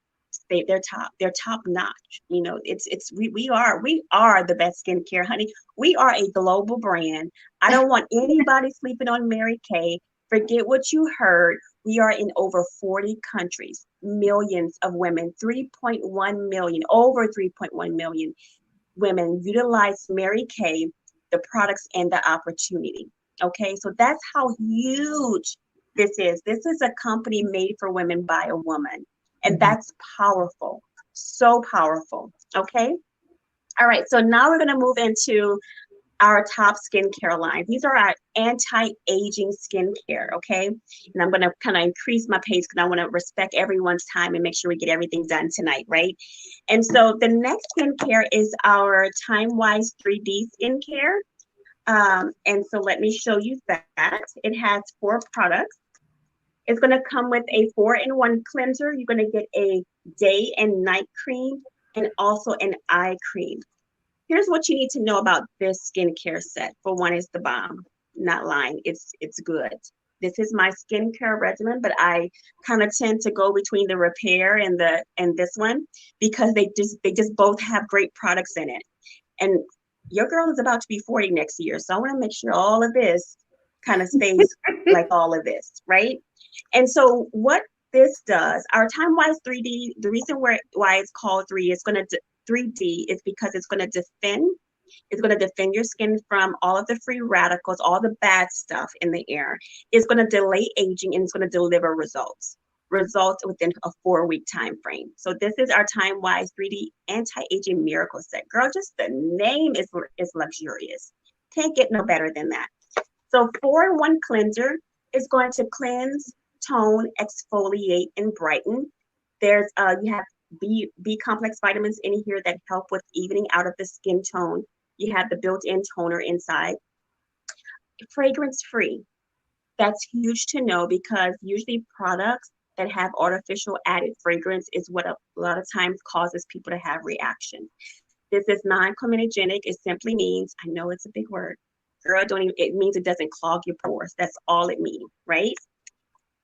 they're top notch. You know, we are the best skincare, honey. We are a global brand. I don't want anybody sleeping on Mary Kay. Forget what you heard. We are in over 40 countries, millions of women, 3.1 million, over 3.1 million women utilize Mary Kay, the products and the opportunity. Okay, so that's how huge this is. This is a company made for women by a woman, and Mhm. that's powerful, so powerful. Okay, all right, so now we're going to move into our top skincare line. These are our anti-aging skincare, okay? And I'm gonna kind of increase my pace because I want to respect everyone's time and make sure we get everything done tonight, right? And so the next skincare is our Time-Wise 3D skincare. And so let me show you that. It has 4 products. It's going to come with a 4-in-1 cleanser. You're going to get a day and night cream and also an eye cream. Here's what you need to know about this skincare set. For one, it's the bomb. Not lying. It's good. This is my skincare regimen, but I kind of tend to go between the repair and this one because they just both have great products in it. And your girl is about to be 40 next year, so I want to make sure all of this kind of stays like all of this, right? And so what this does, our Time-Wise 3D, the reason why it's called 3D is because it's going to defend your skin from all of the free radicals, all the bad stuff in the air. It's going to delay aging and it's going to deliver results within a 4-week time frame. So this is our Time-Wise 3D anti-aging miracle set. Girl, just the name is luxurious. Can't get no better than that. So 4-in-1 cleanser is going to cleanse, tone, exfoliate, and brighten. There's you have B complex vitamins in here that help with evening out of the skin tone. You have the built-in toner inside. Fragrance free. That's huge to know because usually products that have artificial added fragrance is what a lot of times causes people to have reactions. This is non-comedogenic. It simply means, I know it's a big word, girl, it means it doesn't clog your pores. That's all it means, right?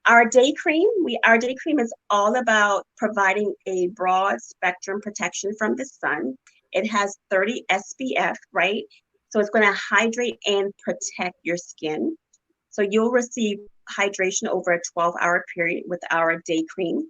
Our day cream is all about providing a broad spectrum protection from the sun. It has 30 SPF, right? So it's going to hydrate and protect your skin. So you'll receive hydration over a 12-hour period with our day cream.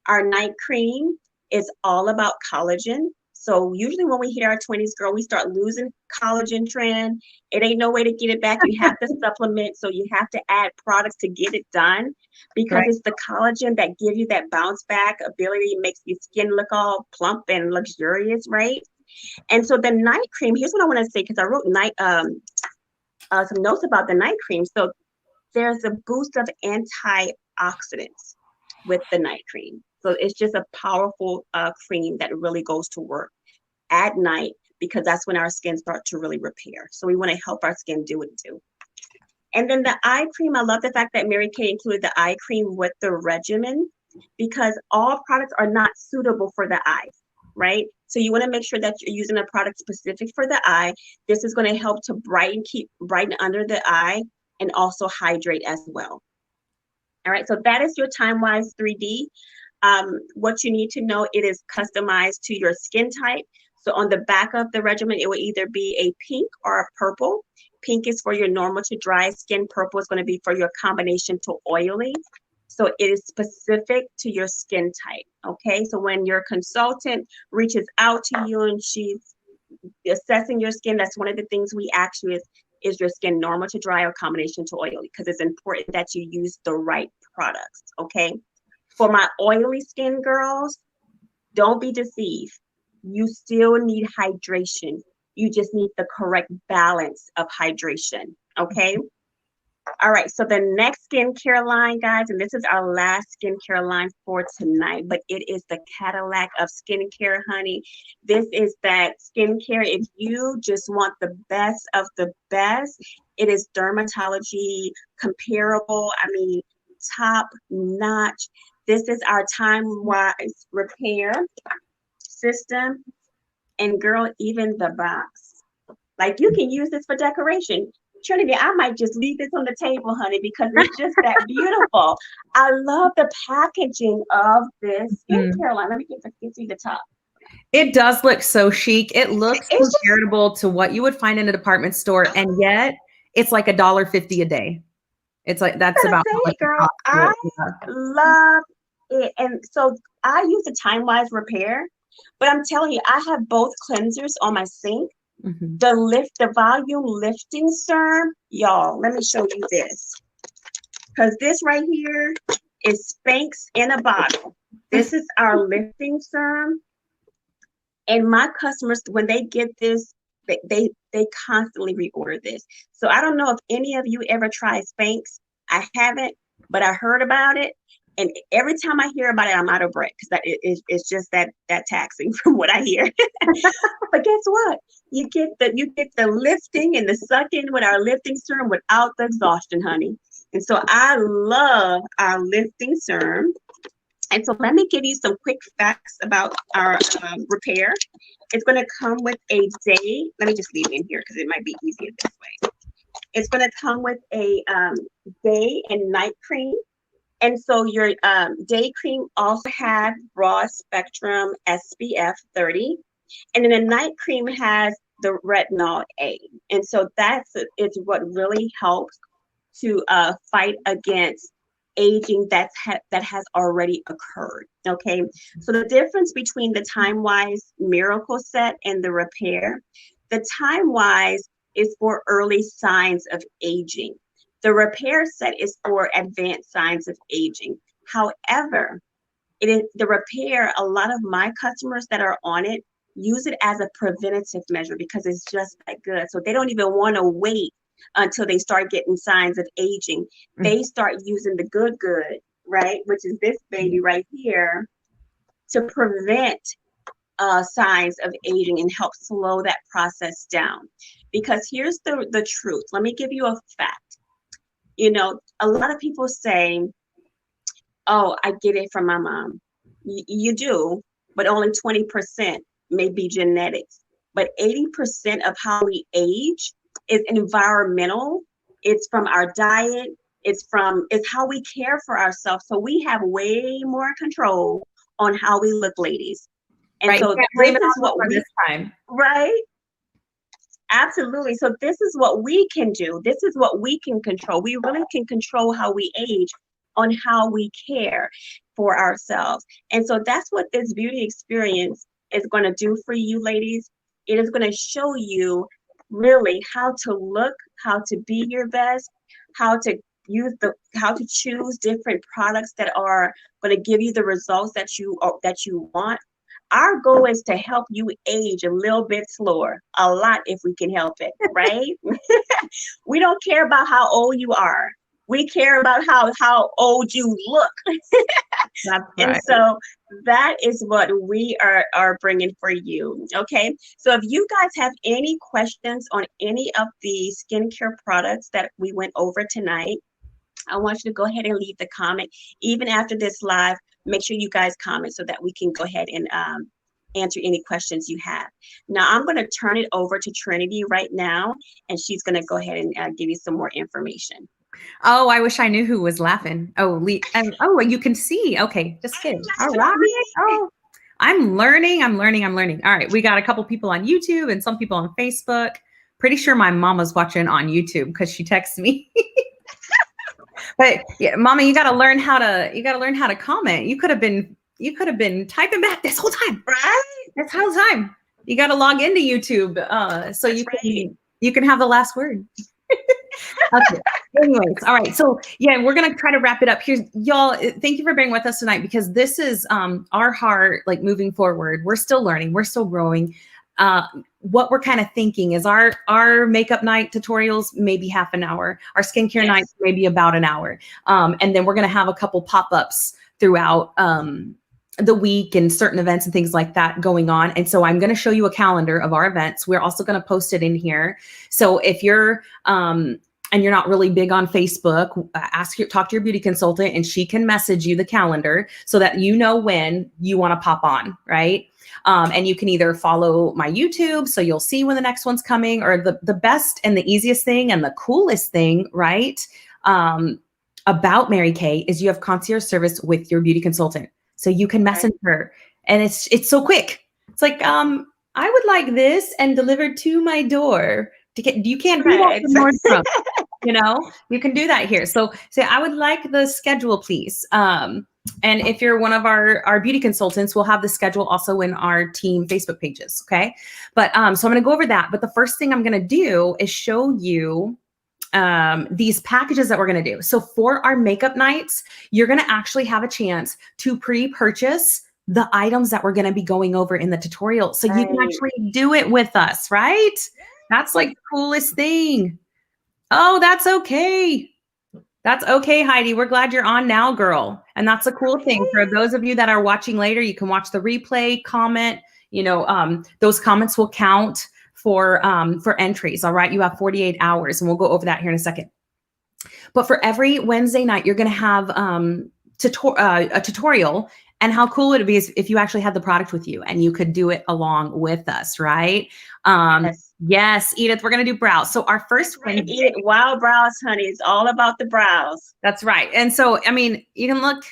Our night cream is all about collagen. So usually when we hit our 20s, girl, we start losing collagen trend. It ain't no way to get it back. You have to supplement. So you have to add products to get it done because it's the collagen that gives you that bounce back ability, makes your skin look all plump and luxurious, right? And so the night cream, here's what I want to say, because I wrote some notes about the night cream. So there's a boost of antioxidants with the night cream. So it's just a powerful cream that really goes to work at night because that's when our skin starts to really repair. So we want to help our skin do what it do. And then the eye cream, I love the fact that Mary Kay included the eye cream with the regimen because all products are not suitable for the eyes, right? So you want to make sure that you're using a product specific for the eye. This is going to help to keep brighten under the eye and also hydrate as well. All right, so that is your Time-Wise 3D. What you need to know, it is customized to your skin type. So on the back of the regimen, it will either be a pink or a purple. Pink is for your normal to dry skin. Purple is going to be for your combination to oily. So it is specific to your skin type, okay? So when your consultant reaches out to you and she's assessing your skin, that's one of the things we ask you is your skin normal to dry or combination to oily? Because it's important that you use the right products, okay? For my oily skin girls, don't be deceived. You still need hydration. You just need the correct balance of hydration, okay? All right, so the next skincare line, guys, and this is our last skincare line for tonight, but it is the Cadillac of skincare, honey. This is that skincare. If you just want the best of the best, it is dermatology comparable. I mean, top notch. This is our Time-Wise repair system. And girl, even the box. Like you can use this for decoration. Trinity, I might just leave this on the table, honey, because it's just that beautiful. I love the packaging of this skincare line. Let me get to see the top. It does look so chic. It looks comparable to what you would find in a department store, and yet it's like $1.50 a day. It's like that's about how much girl. I love it, and so I use the Time-Wise repair, but I'm telling you, I have both cleansers on my sink. The volume lifting serum, y'all, let me show you this. Because this right here is Spanx in a bottle. This is our lifting serum. And my customers, when they get this They constantly reorder this. So I don't know if any of you ever tried Spanx. I haven't, but I heard about it. And every time I hear about it, I'm out of breath because it's just that taxing from what I hear. But guess what? You get the lifting and the sucking with our lifting serum without the exhaustion, honey. And so I love our lifting serum. And so let me give you some quick facts about our repair. It's going to come with a day. Let me just leave it in here because it might be easier this way. It's going to come with a day and night cream. And so your day cream also has broad spectrum SPF 30. And then the night cream has the retinol A. And so it's what really helps to fight against aging that has already occurred. Okay, so the difference between the Time-Wise Miracle Set and the Repair, the Time-Wise is for early signs of aging. The Repair Set is for advanced signs of aging. However, the Repair, a lot of my customers that are on it use it as a preventative measure because it's just that good. So they don't even want to wait until they start getting signs of aging. They start using the good, right? Which is this baby right here to prevent signs of aging and help slow that process down. Because here's the truth. Let me give you a fact. You know, a lot of people say, oh, I get it from my mom. You do, but only 20% may be genetics. But 80% of how we age is environmental. It's from our diet. It's how we care for ourselves. So we have way more control on how we look, ladies. And right. so this is what this time. Right? Absolutely. So this is what we can do. This is what we can control. We really can control how we age on how we care for ourselves. And so that's what this beauty experience is going to do for you, ladies. It is going to show you really how to look, how to be your best, how to choose different products that are going to give you the results that you want. Our goal is to help you age a little bit slower, a lot if we can help it, right? We don't care about how old you are. We care about how old you look. That's right. And so that is what we are bringing for you, okay? So if you guys have any questions on any of the skincare products that we went over tonight, I want you to go ahead and leave the comment. Even after this live, make sure you guys comment so that we can go ahead and answer any questions you have. Now, I'm going to turn it over to Trinity right now, and she's going to go ahead and give you some more information. Oh, I wish I knew who was laughing. Oh, you can see. Okay, just kidding. All right. Oh, I'm learning. All right, we got a couple people on YouTube and some people on Facebook. Pretty sure my mama's watching on YouTube because she texts me. But yeah, Mama, you got to learn how to comment. You could have been typing back this whole time, right? This whole time. You got to log into YouTube so you can have the last word. Okay. Anyways, all right. So yeah, we're gonna try to wrap it up here, y'all. Thank you for being with us tonight because this is our heart. Like moving forward, we're still learning, we're still growing. What we're kind of thinking is our makeup night tutorials maybe half an hour, our skincare nights maybe about an hour, and then we're gonna have a couple pop-ups throughout the week and certain events and things like that going on. And so I'm going to show you a calendar of our events. We're also going to post it in here. So if you're and you're not really big on Facebook, talk to your beauty consultant and she can message you the calendar so that you know when you want to pop on, right? And you can either follow my YouTube so you'll see when the next one's coming, or the best and the easiest thing and the coolest thing, right? About Mary Kay is you have concierge service with your beauty consultant. So you can message her and it's so quick. It's like, I would like this and delivered to my door. You can't do that in Nordstrom. You know, you can do that here. So say, I would like the schedule, please. And if you're one of our beauty consultants, we'll have the schedule also in our team Facebook pages. Okay. But so I'm going to go over that. But the first thing I'm going to do is show you these packages that we're going to do. So for our makeup nights, you're going to actually have a chance to pre-purchase the items that we're going to be going over in the tutorial. So you can Right. actually do it with us, right? That's like the coolest thing. Oh, that's okay. That's okay, Heidi. We're glad you're on now, girl. And that's a cool thing. For those of you that are watching later, you can watch the replay, comment. Those comments will count for entries. All right. You have 48 hours, and we'll go over that here in a second. But for every Wednesday night, you're going to have a tutorial. And how cool would it be if you actually had the product with you and you could do it along with us, right? Yes, Edith, we're going to do brows. So our first Wednesday, Edith, wild brows, honey. It's all about the brows. That's right. And so, I mean, you can look,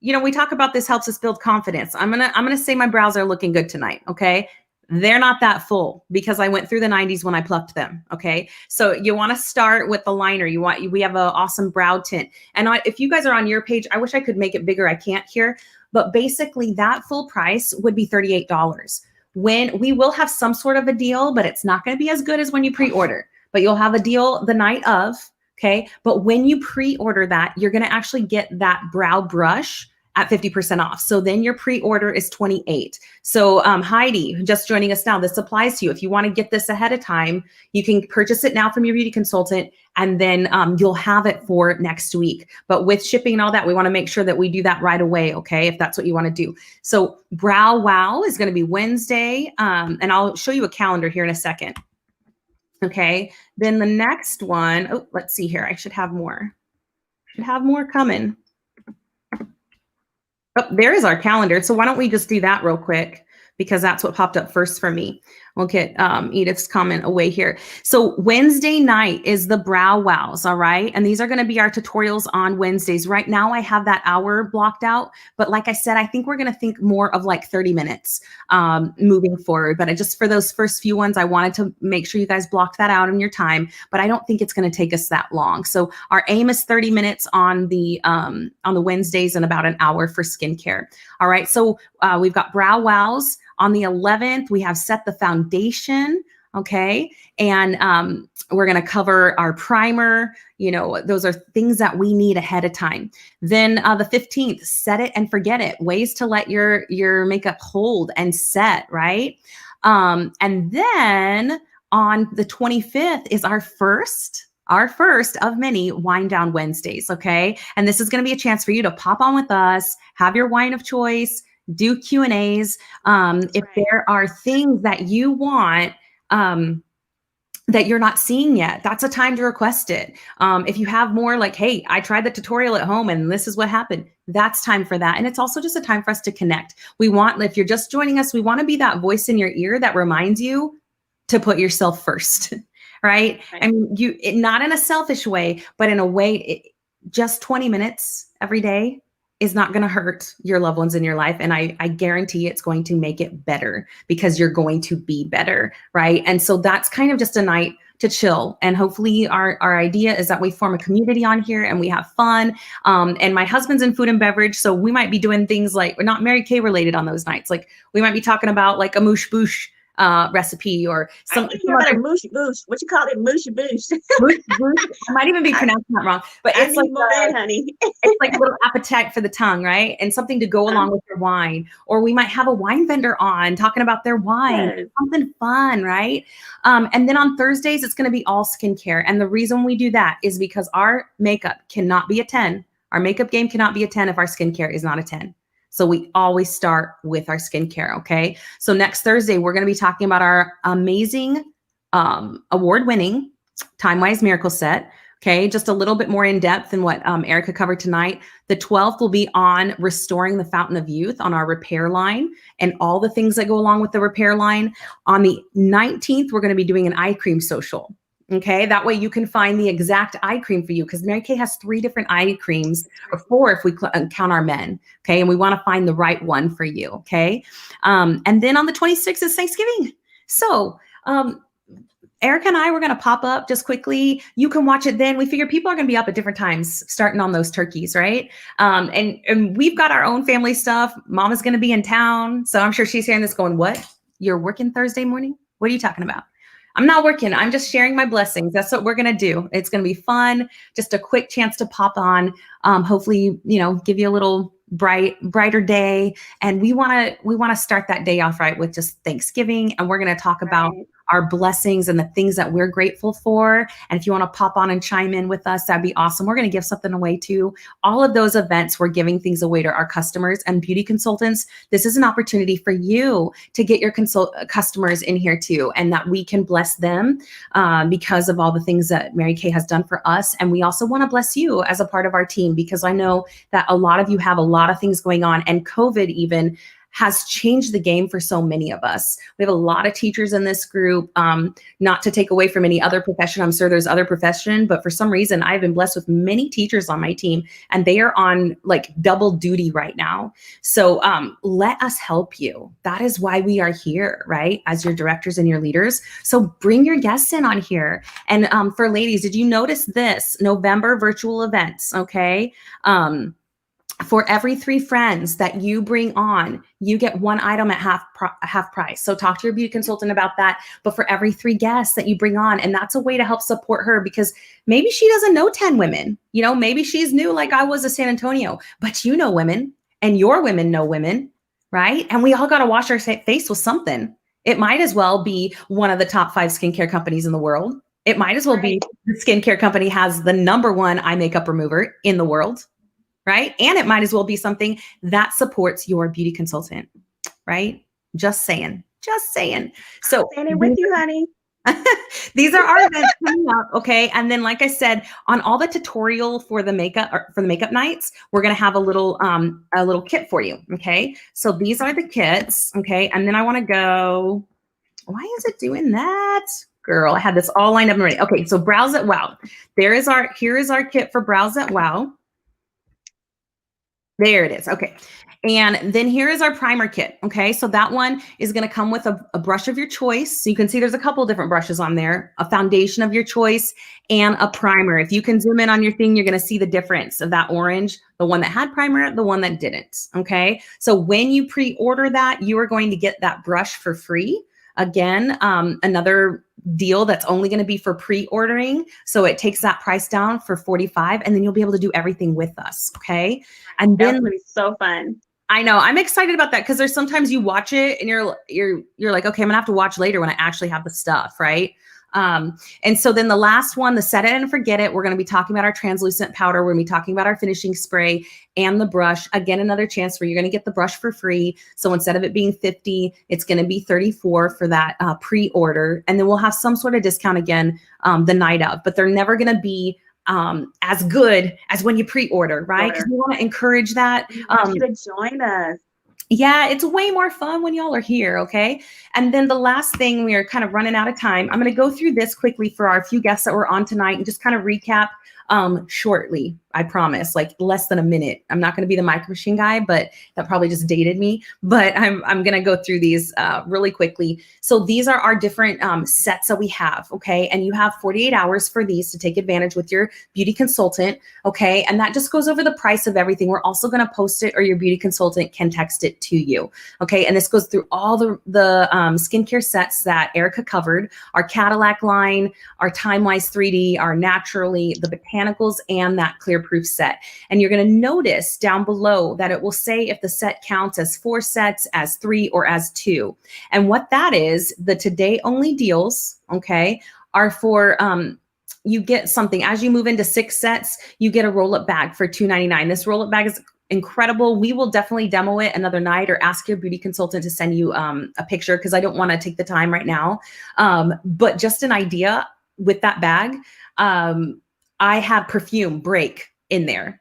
we talk about this helps us build confidence. I'm going to say my brows are looking good tonight. Okay. They're not that full because I went through the 90s when I plucked them. Okay. So you want to start with the liner. We have an awesome brow tint. And if you guys are on your page, I wish I could make it bigger. I can't here, but basically that full price would be $38. When we will have some sort of a deal, but it's not going to be as good as when you pre-order, but you'll have a deal the night of. Okay. But when you pre-order that, you're going to actually get that brow brush at 50% off. So then your pre-order is $28. So Heidi, just joining us now, this applies to you. If you want to get this ahead of time, you can purchase it now from your beauty consultant, and then you'll have it for next week. But with shipping and all that, we want to make sure that we do that right away, okay, if that's what you want to do. So Brow Wow is going to be Wednesday, and I'll show you a calendar here in a second. Okay, then the next one, let's see here. I should have more. Should have more coming. Oh, there is our calendar. So why don't we just do that real quick, because that's what popped up first for me. We'll get Edith's comment away here. So Wednesday night is the Brow Wows, all right? And these are going to be our tutorials on Wednesdays. Right now I have that hour blocked out, but like I said, I think we're going to think more of like 30 minutes moving forward. But just for those first few ones, I wanted to make sure you guys blocked that out in your time, but I don't think it's going to take us that long. So our aim is 30 minutes on the Wednesdays and about an hour for skincare. All right. So we've got Brow Wows. On the 11th, we have Set the Foundation, okay? And we're going to cover our primer. Those are things that we need ahead of time. Then the 15th, Set It and Forget It, ways to let your makeup hold and set, right? And then on the 25th is our first of many Wine Down Wednesdays, okay? And this is going to be a chance for you to pop on with us, have your wine of choice, do Q&As. If there are things that you want that you're not seeing yet, that's a time to request it. If you have more like, hey, I tried the tutorial at home and this is what happened, that's time for that. And it's also just a time for us to connect. If you're just joining us, we want to be that voice in your ear that reminds you to put yourself first, right? I mean, not in a selfish way, but in a way, just 20 minutes every day is not going to hurt your loved ones in your life. And I guarantee it's going to make it better because you're going to be better, right? And so that's kind of just a night to chill. And hopefully our idea is that we form a community on here and we have fun. And my husband's in food and beverage, so we might be doing things like, we're not Mary Kay related on those nights. Like we might be talking about like a moosh boosh recipe or something. Moosh boosh. What you call it? Moosh boosh. I might even be pronouncing that wrong, but it's like honey. It's like a little appetite for the tongue, right? And something to go along with your wine. Or we might have a wine vendor on talking about their wine, something fun, right? And then on Thursdays, it's going to be all skincare. And the reason we do that is because our makeup cannot be a 10. Our makeup game cannot be a 10 if our skincare is not a 10. So we always start with our skincare, okay? So next Thursday, we're going to be talking about our amazing award-winning Time Wise Miracle Set, okay? Just a little bit more in depth than what Erica covered tonight. The 12th will be on restoring the fountain of youth on our repair line and all the things that go along with the repair line. On the 19th, we're going to be doing an eye cream social. Okay, that way you can find the exact eye cream for you, because Mary Kay has 3 different eye creams, or 4 if we count our men. Okay, and we want to find the right one for you. Okay, and then on the 26th is Thanksgiving. So Erica and I were going to pop up just quickly. You can watch it then. We figure people are going to be up at different times starting on those turkeys, right? And we've got our own family stuff. Mama's going to be in town, so I'm sure she's hearing this going, what? You're working Thursday morning? What are you talking about? I'm not working. I'm just sharing my blessings. That's what we're going to do. It's going to be fun. Just a quick chance to pop on. Hopefully, give you a little brighter day. And we want to start that day off right with just Thanksgiving. And we're going to talk about Right. our blessings and the things that we're grateful for. And if you want to pop on and chime in with us, that'd be awesome. We're going to give something away too. All of those events, we're giving things away to our customers and beauty consultants. This is an opportunity for you to get your customers in here too, and that we can bless them because of all the things that Mary Kay has done for us. And we also want to bless you as a part of our team, because I know that a lot of you have a lot of things going on, and COVID even has changed the game for so many of us. We have a lot of teachers in this group, not to take away from any other profession. I'm sure there's other profession, but for some reason, I've been blessed with many teachers on my team, and they are on like double duty right now. So let us help you. That is why we are here, right? As your directors and your leaders. So bring your guests in on here. And for ladies, did you notice this? November virtual events, okay? For every 3 friends that you bring on, you get 1 item at half price. So talk to your beauty consultant about that. But for every 3 guests that you bring on, and that's a way to help support her, because maybe she doesn't know 10 women. You know, maybe she's new like I was to San Antonio, but you know women, and your women know women, right? And we all got to wash our face with something. It might as well be one of the top 5 skincare companies in the world. It might as well be the skincare company has the #1 eye makeup remover in the world. Right? And it might as well be something that supports your beauty consultant, right? Just saying, just saying. So Saying it with you, honey. these are our events coming up, okay? And then, like I said, on all the tutorial for the makeup nights, we're gonna have a little kit for you, okay? So these are the kits, okay? And then I want to go. Why is it doing that? Girl, I had this all lined up and ready. Okay, so Brows at Wow. Here is our kit for Brows at Wow. There it is. Okay. And then here is our primer kit. Okay. So that one is going to come with a brush of your choice. So you can see there's a couple different brushes on there, a foundation of your choice, and a primer. If you can zoom in on your thing, you're going to see the difference of that orange, the one that had primer, the one that didn't. Okay. So when you pre-order that, you are going to get that brush for free. Again, another deal that's only going to be for pre-ordering. So it takes that price down for $45, and then you'll be able to do everything with us. Okay. And then That's going to be so fun. I know I'm excited about that, because there's sometimes you watch it and you're like, okay, I'm gonna have to watch later when I actually have the stuff, right? And so then the last one, the set it and forget it, we're going to be talking about our translucent powder. We're going to be talking about our finishing spray and the brush. Again, another chance where you're going to get the brush for free. So instead of it being $50, it's going to be $34 for that pre-order. And then we'll have some sort of discount again the night of, but they're never going to be as good as when you pre-order, right? Because we want to encourage that. We want you to join us. Yeah, it's way more fun when y'all are here, okay? And then the last thing, we are kind of running out of time. I'm going to go through this quickly for our few guests that were on tonight and just kind of recap shortly, I promise, like less than a minute. I'm not going to be the Micro Machine guy, but that probably just dated me. But I'm going to go through these really quickly. So these are our different sets that we have, okay? And you have 48 hours for these to take advantage with your beauty consultant, okay? And that just goes over the price of everything. We're also going to post it, or your beauty consultant can text it to you, okay? And this goes through all the skincare sets that Erica covered, our Cadillac line, our Time Wise 3D, our Naturally, the Botanicals, and that Clear Proof set. And you're going to notice down below that it will say if the set counts as 4 sets, as 3, or as 2. And what that is, the today only deals, okay, are for you get something as you move into 6 sets, you get a roll-up bag for $2.99. This roll-up bag is incredible. We will definitely demo it another night, or ask your beauty consultant to send you a picture, because I don't want to take the time right now. But just an idea with that bag, I had perfume break in there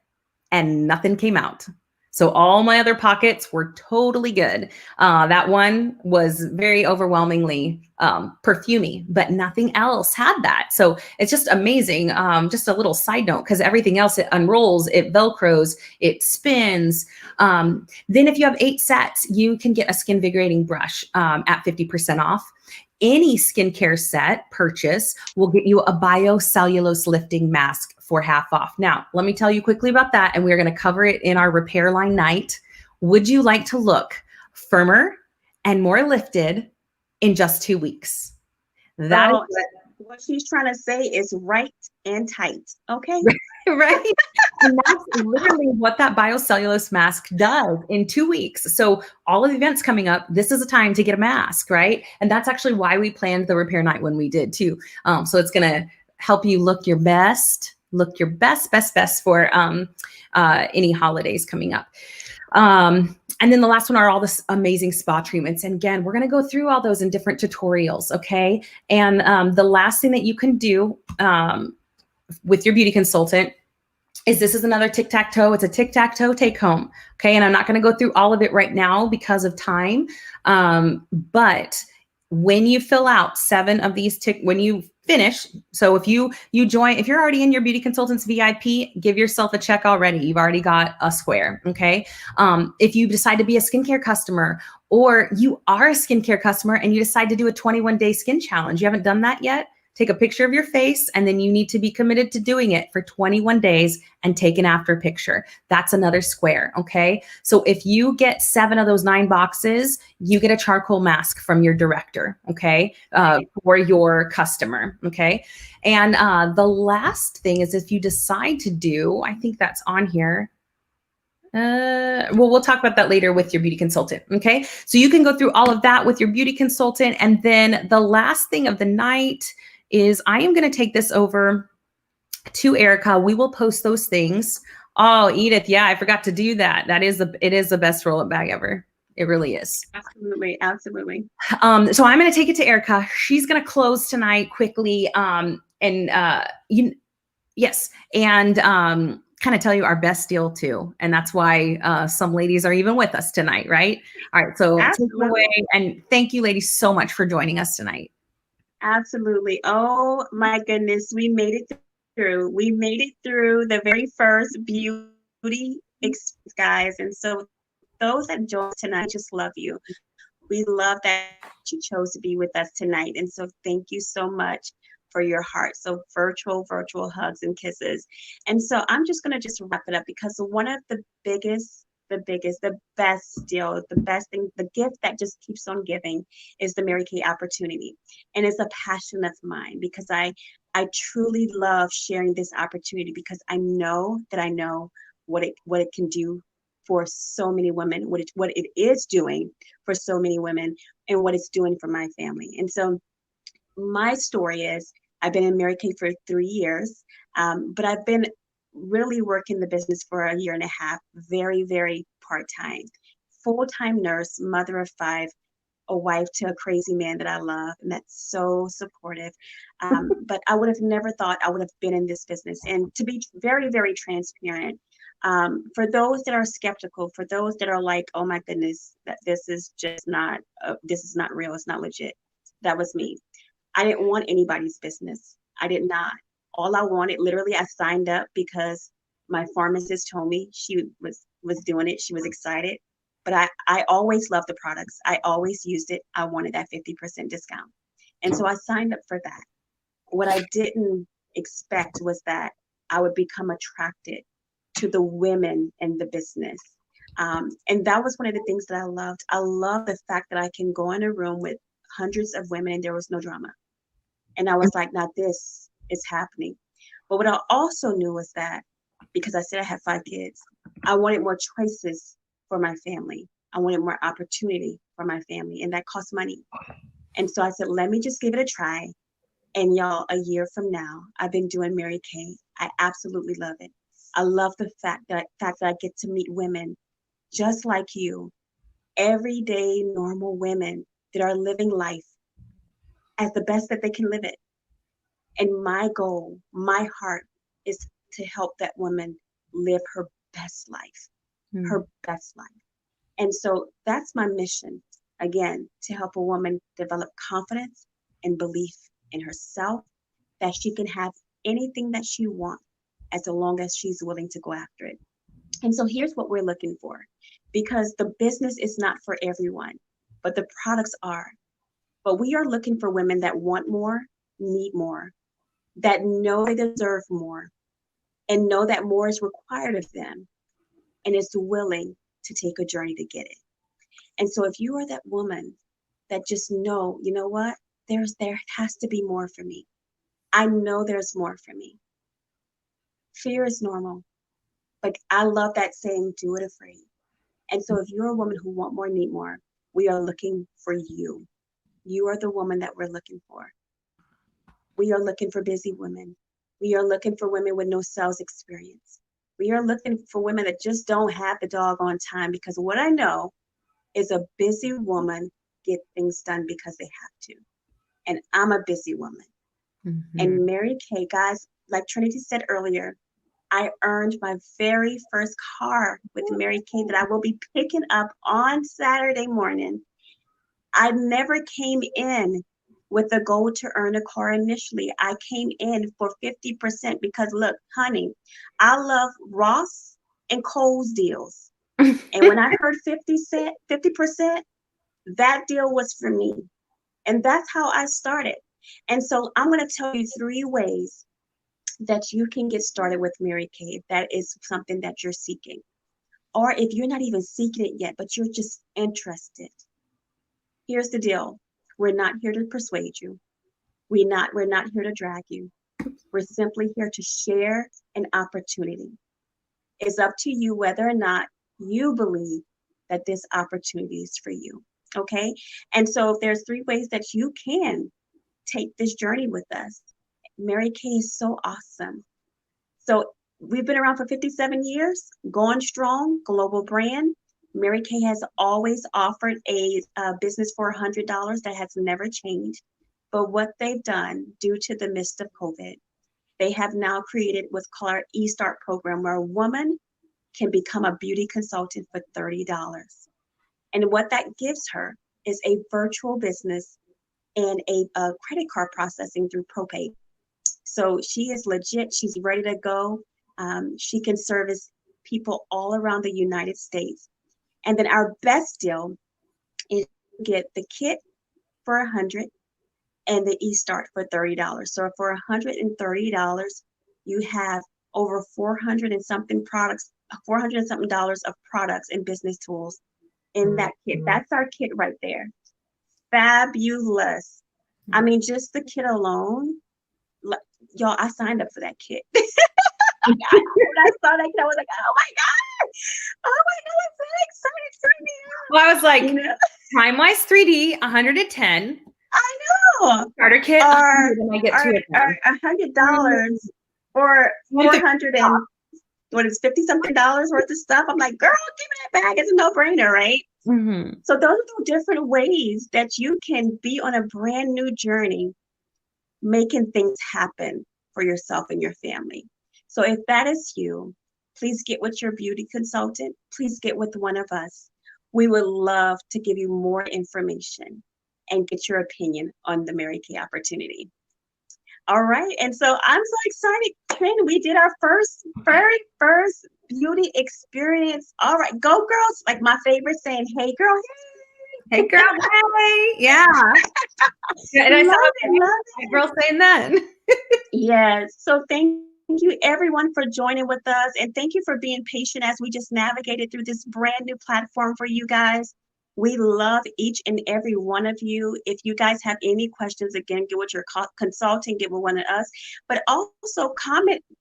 and nothing came out. So all my other pockets were totally good. That one was very overwhelmingly perfumey, but nothing else had that. So it's just amazing. Just a little side note, because everything else, it unrolls, it Velcros, it spins. Then if you have 8 sets, you can get a skin invigorating brush at 50% off. Any skincare set purchase will get you a biocellulose lifting mask for half off. Now, let me tell you quickly about that, and we're going to cover it in our repair line night. Would you like to look firmer and more lifted in just 2 weeks? That is What she's trying to say is right and tight. Okay. Right? And that's literally what that biocellulose mask does in 2 weeks. So all of the events coming up, this is a time to get a mask, right? And that's actually why we planned the repair night when we did too. So it's going to help you look your best, best for any holidays coming up. And then the last one are all this amazing spa treatments. And again, we're going to go through all those in different tutorials. Okay. And the last thing that you can do with your beauty consultant is this is another tic-tac-toe. It's a tic-tac-toe take home. Okay. And I'm not going to go through all of it right now because of time. But when you fill out 7 of these when you finish, so if you join, if you're already in your beauty consultant's VIP, give yourself a check already. You've already got a square. Okay. If you decide to be a skincare customer, or you are a skincare customer and you decide to do a 21-day skin challenge, you haven't done that yet, take a picture of your face, and then you need to be committed to doing it for 21 days and take an after picture. That's another square, okay? So if you get 7 of those 9 boxes, you get a charcoal mask from your director, okay? For your customer, okay? And the last thing is if you decide to do, I think that's on here, well, we'll talk about that later with your beauty consultant. Okay. So you can go through all of that with your beauty consultant. And then the last thing of the night is I am going to take this over to Erica. We will post those things. Oh, Edith. Yeah, I forgot to do that. It is the best roll-up bag ever. It really is. Absolutely. Absolutely. So I'm going to take it to Erica. She's going to close tonight quickly. Yes. And, kind of tell you our best deal too. And that's why some ladies are even with us tonight, right? All right. So take it away. And thank you ladies so much for joining us tonight. Absolutely. Oh my goodness. We made it through. We made it through the very first beauty experience, guys. And so those that joined tonight, just love you. We love that you chose to be with us tonight. And so thank you so much for your heart. So virtual hugs and kisses. And so I'm just going to just wrap it up, because one of the best deal, the best thing, the gift that just keeps on giving is the Mary Kay opportunity. And it's a passion of mine, because I truly love sharing this opportunity, because I know what it can do for so many women, what it is doing for so many women, and what it's doing for my family. And so my story is, I've been in Mary Kay for 3 years, but I've been really working the business for a year and a half, very, very part-time, full-time nurse, mother of 5, a wife to a crazy man that I love, and that's so supportive. But I would have never thought I would have been in this business. And to be very, very transparent, for those that are skeptical, for those that are like, oh my goodness, that this is not real, it's not legit. That was me. I didn't want anybody's business. I did not. All I wanted, literally, I signed up because my pharmacist told me she was doing it. She was excited. But I always loved the products. I always used it. I wanted that 50% discount. And so I signed up for that. What I didn't expect was that I would become attracted to the women in the business. And that was one of the things that I loved. I love the fact that I can go in a room with hundreds of women and there was no drama. And I was like, now this is happening. But what I also knew was that, because I said I had 5 kids, I wanted more choices for my family. I wanted more opportunity for my family, and that costs money. And so I said, let me just give it a try. And y'all, a year from now, I've been doing Mary Kay. I absolutely love it. I love the fact that I get to meet women just like you, everyday normal women that are living life as the best that they can live it. And my goal, my heart, is to help that woman live her best life, her best life. And so that's my mission, again, to help a woman develop confidence and belief in herself, that she can have anything that she wants as long as she's willing to go after it. And so here's what we're looking for, because the business is not for everyone, but the products are. But we are looking for women that want more, need more, that know they deserve more, and know that more is required of them, and is willing to take a journey to get it. And so if you are that woman that just know, you know what, there has to be more for me. I know there's more for me. Fear is normal. Like, I love that saying, do it afraid. And so if you're a woman who want more, need more, we are looking for you. You are the woman that we're looking for. We are looking for busy women. We are looking for women with no sales experience. We are looking for women that just don't have the dog on time, because what I know is a busy woman get things done because they have to. And I'm a busy woman. Mm-hmm. And Mary Kay, guys, like Trinity said earlier, I earned my very first car with Mary Kay that I will be picking up on Saturday morning. I never came in with the goal to earn a car initially. I came in for 50% because, look, honey, I love Ross and Kohl's deals. And when I heard 50%, that deal was for me. And that's how I started. And so I'm going to tell you 3 ways that you can get started with Mary Kay if that is something that you're seeking. Or if you're not even seeking it yet, but you're just interested. Here's the deal. We're not here to persuade you. We're not here to drag you. We're simply here to share an opportunity. It's up to you whether or not you believe that this opportunity is for you. Okay? And so if there's 3 ways that you can take this journey with us, Mary Kay is so awesome. So we've been around for 57 years, going strong, global brand. Mary Kay has always offered a business for $100 that has never changed. But what they've done due to the midst of COVID, they have now created what's called our eStart program, where a woman can become a beauty consultant for $30. And what that gives her is a virtual business and a credit card processing through ProPay. So she is legit. She's ready to go. She can service people all around the United States. And then our best deal is get the kit for $100 and the eStart for $30. So for $130, you have over 400 and something products, $400 and something of products and business tools in that kit. That's our kit right there. Fabulous. I mean, just the kit alone, y'all, I signed up for that kit. When I saw that kit, I was like, oh my God, I'm so excited for me. Well, I was like, time-wise 3D, 110. I know. Starter kit, or $100 or 400 and what is 50 something dollars worth of stuff. I'm like, girl, give me that bag. It's a no-brainer, right? Mm-hmm. So those are the different ways that you can be on a brand new journey, making things happen for yourself and your family. So if that is you, please get with your beauty consultant. Please get with one of us. We would love to give you more information and get your opinion on the Mary Kay opportunity. All right. And so I'm so excited, Trin. We did our very first beauty experience. All right. Go girls. Like my favorite saying, hey girl, hey. Hey girl, hey. Yeah. And I saw a girl saying that. Yes. So thank you everyone for joining with us. And thank you for being patient as we just navigated through this brand new platform for you guys. We love each and every one of you. If you guys have any questions, again, get with your consultant, get with one of us, but also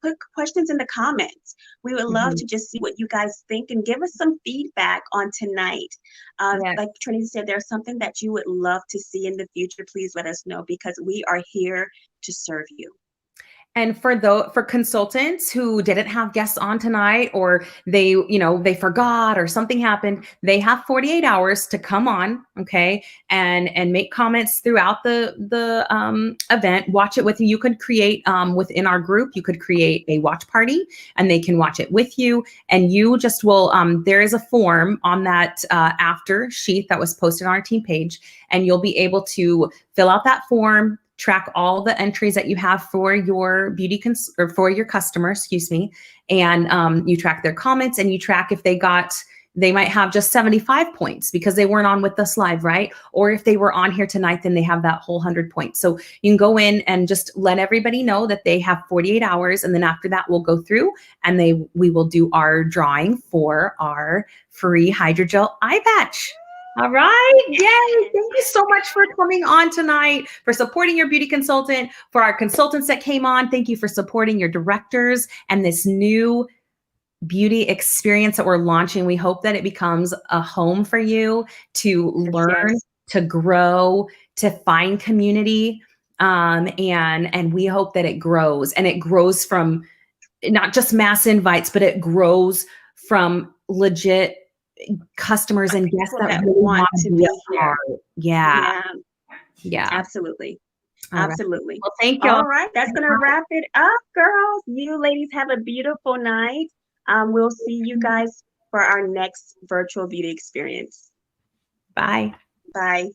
put questions in the comments. We would love to just see what you guys think and give us some feedback on tonight. Like Trinity said, there's something that you would love to see in the future. Please let us know, because we are here to serve you. And for consultants who didn't have guests on tonight, or they forgot or something happened, they have 48 hours to come on, okay, and make comments throughout the event. Watch it with you. You could create within our group, you could create a watch party, and they can watch it with you. And you just will. There is a form on that after sheet that was posted on our team page, and you'll be able to fill out that form. Track all the entries that you have for your beauty or for your customer, excuse me. And you track their comments, and you track if they might have just 75 points because they weren't on with us live, right? Or if they were on here tonight, then they have that whole 100 points. So you can go in and just let everybody know that they have 48 hours. And then after that, we'll go through and we will do our drawing for our free hydrogel eye patch. All right. Yay. Thank you so much for coming on tonight, for supporting your beauty consultant, for our consultants that came on. Thank you for supporting your directors and this new beauty experience that we're launching. We hope that it becomes a home for you to learn, Yes. to grow, to find community. And we hope that it grows, and it grows from not just mass invites, but it grows from legit customers and guests People that that really want want to to be be a here. part. Yeah. Yeah, Yeah. absolutely. All right. Absolutely. Well, thank y'all. All right, that's going to wrap it up, girls. You ladies have a beautiful night. We'll see you guys for our next virtual beauty experience. Bye. Bye.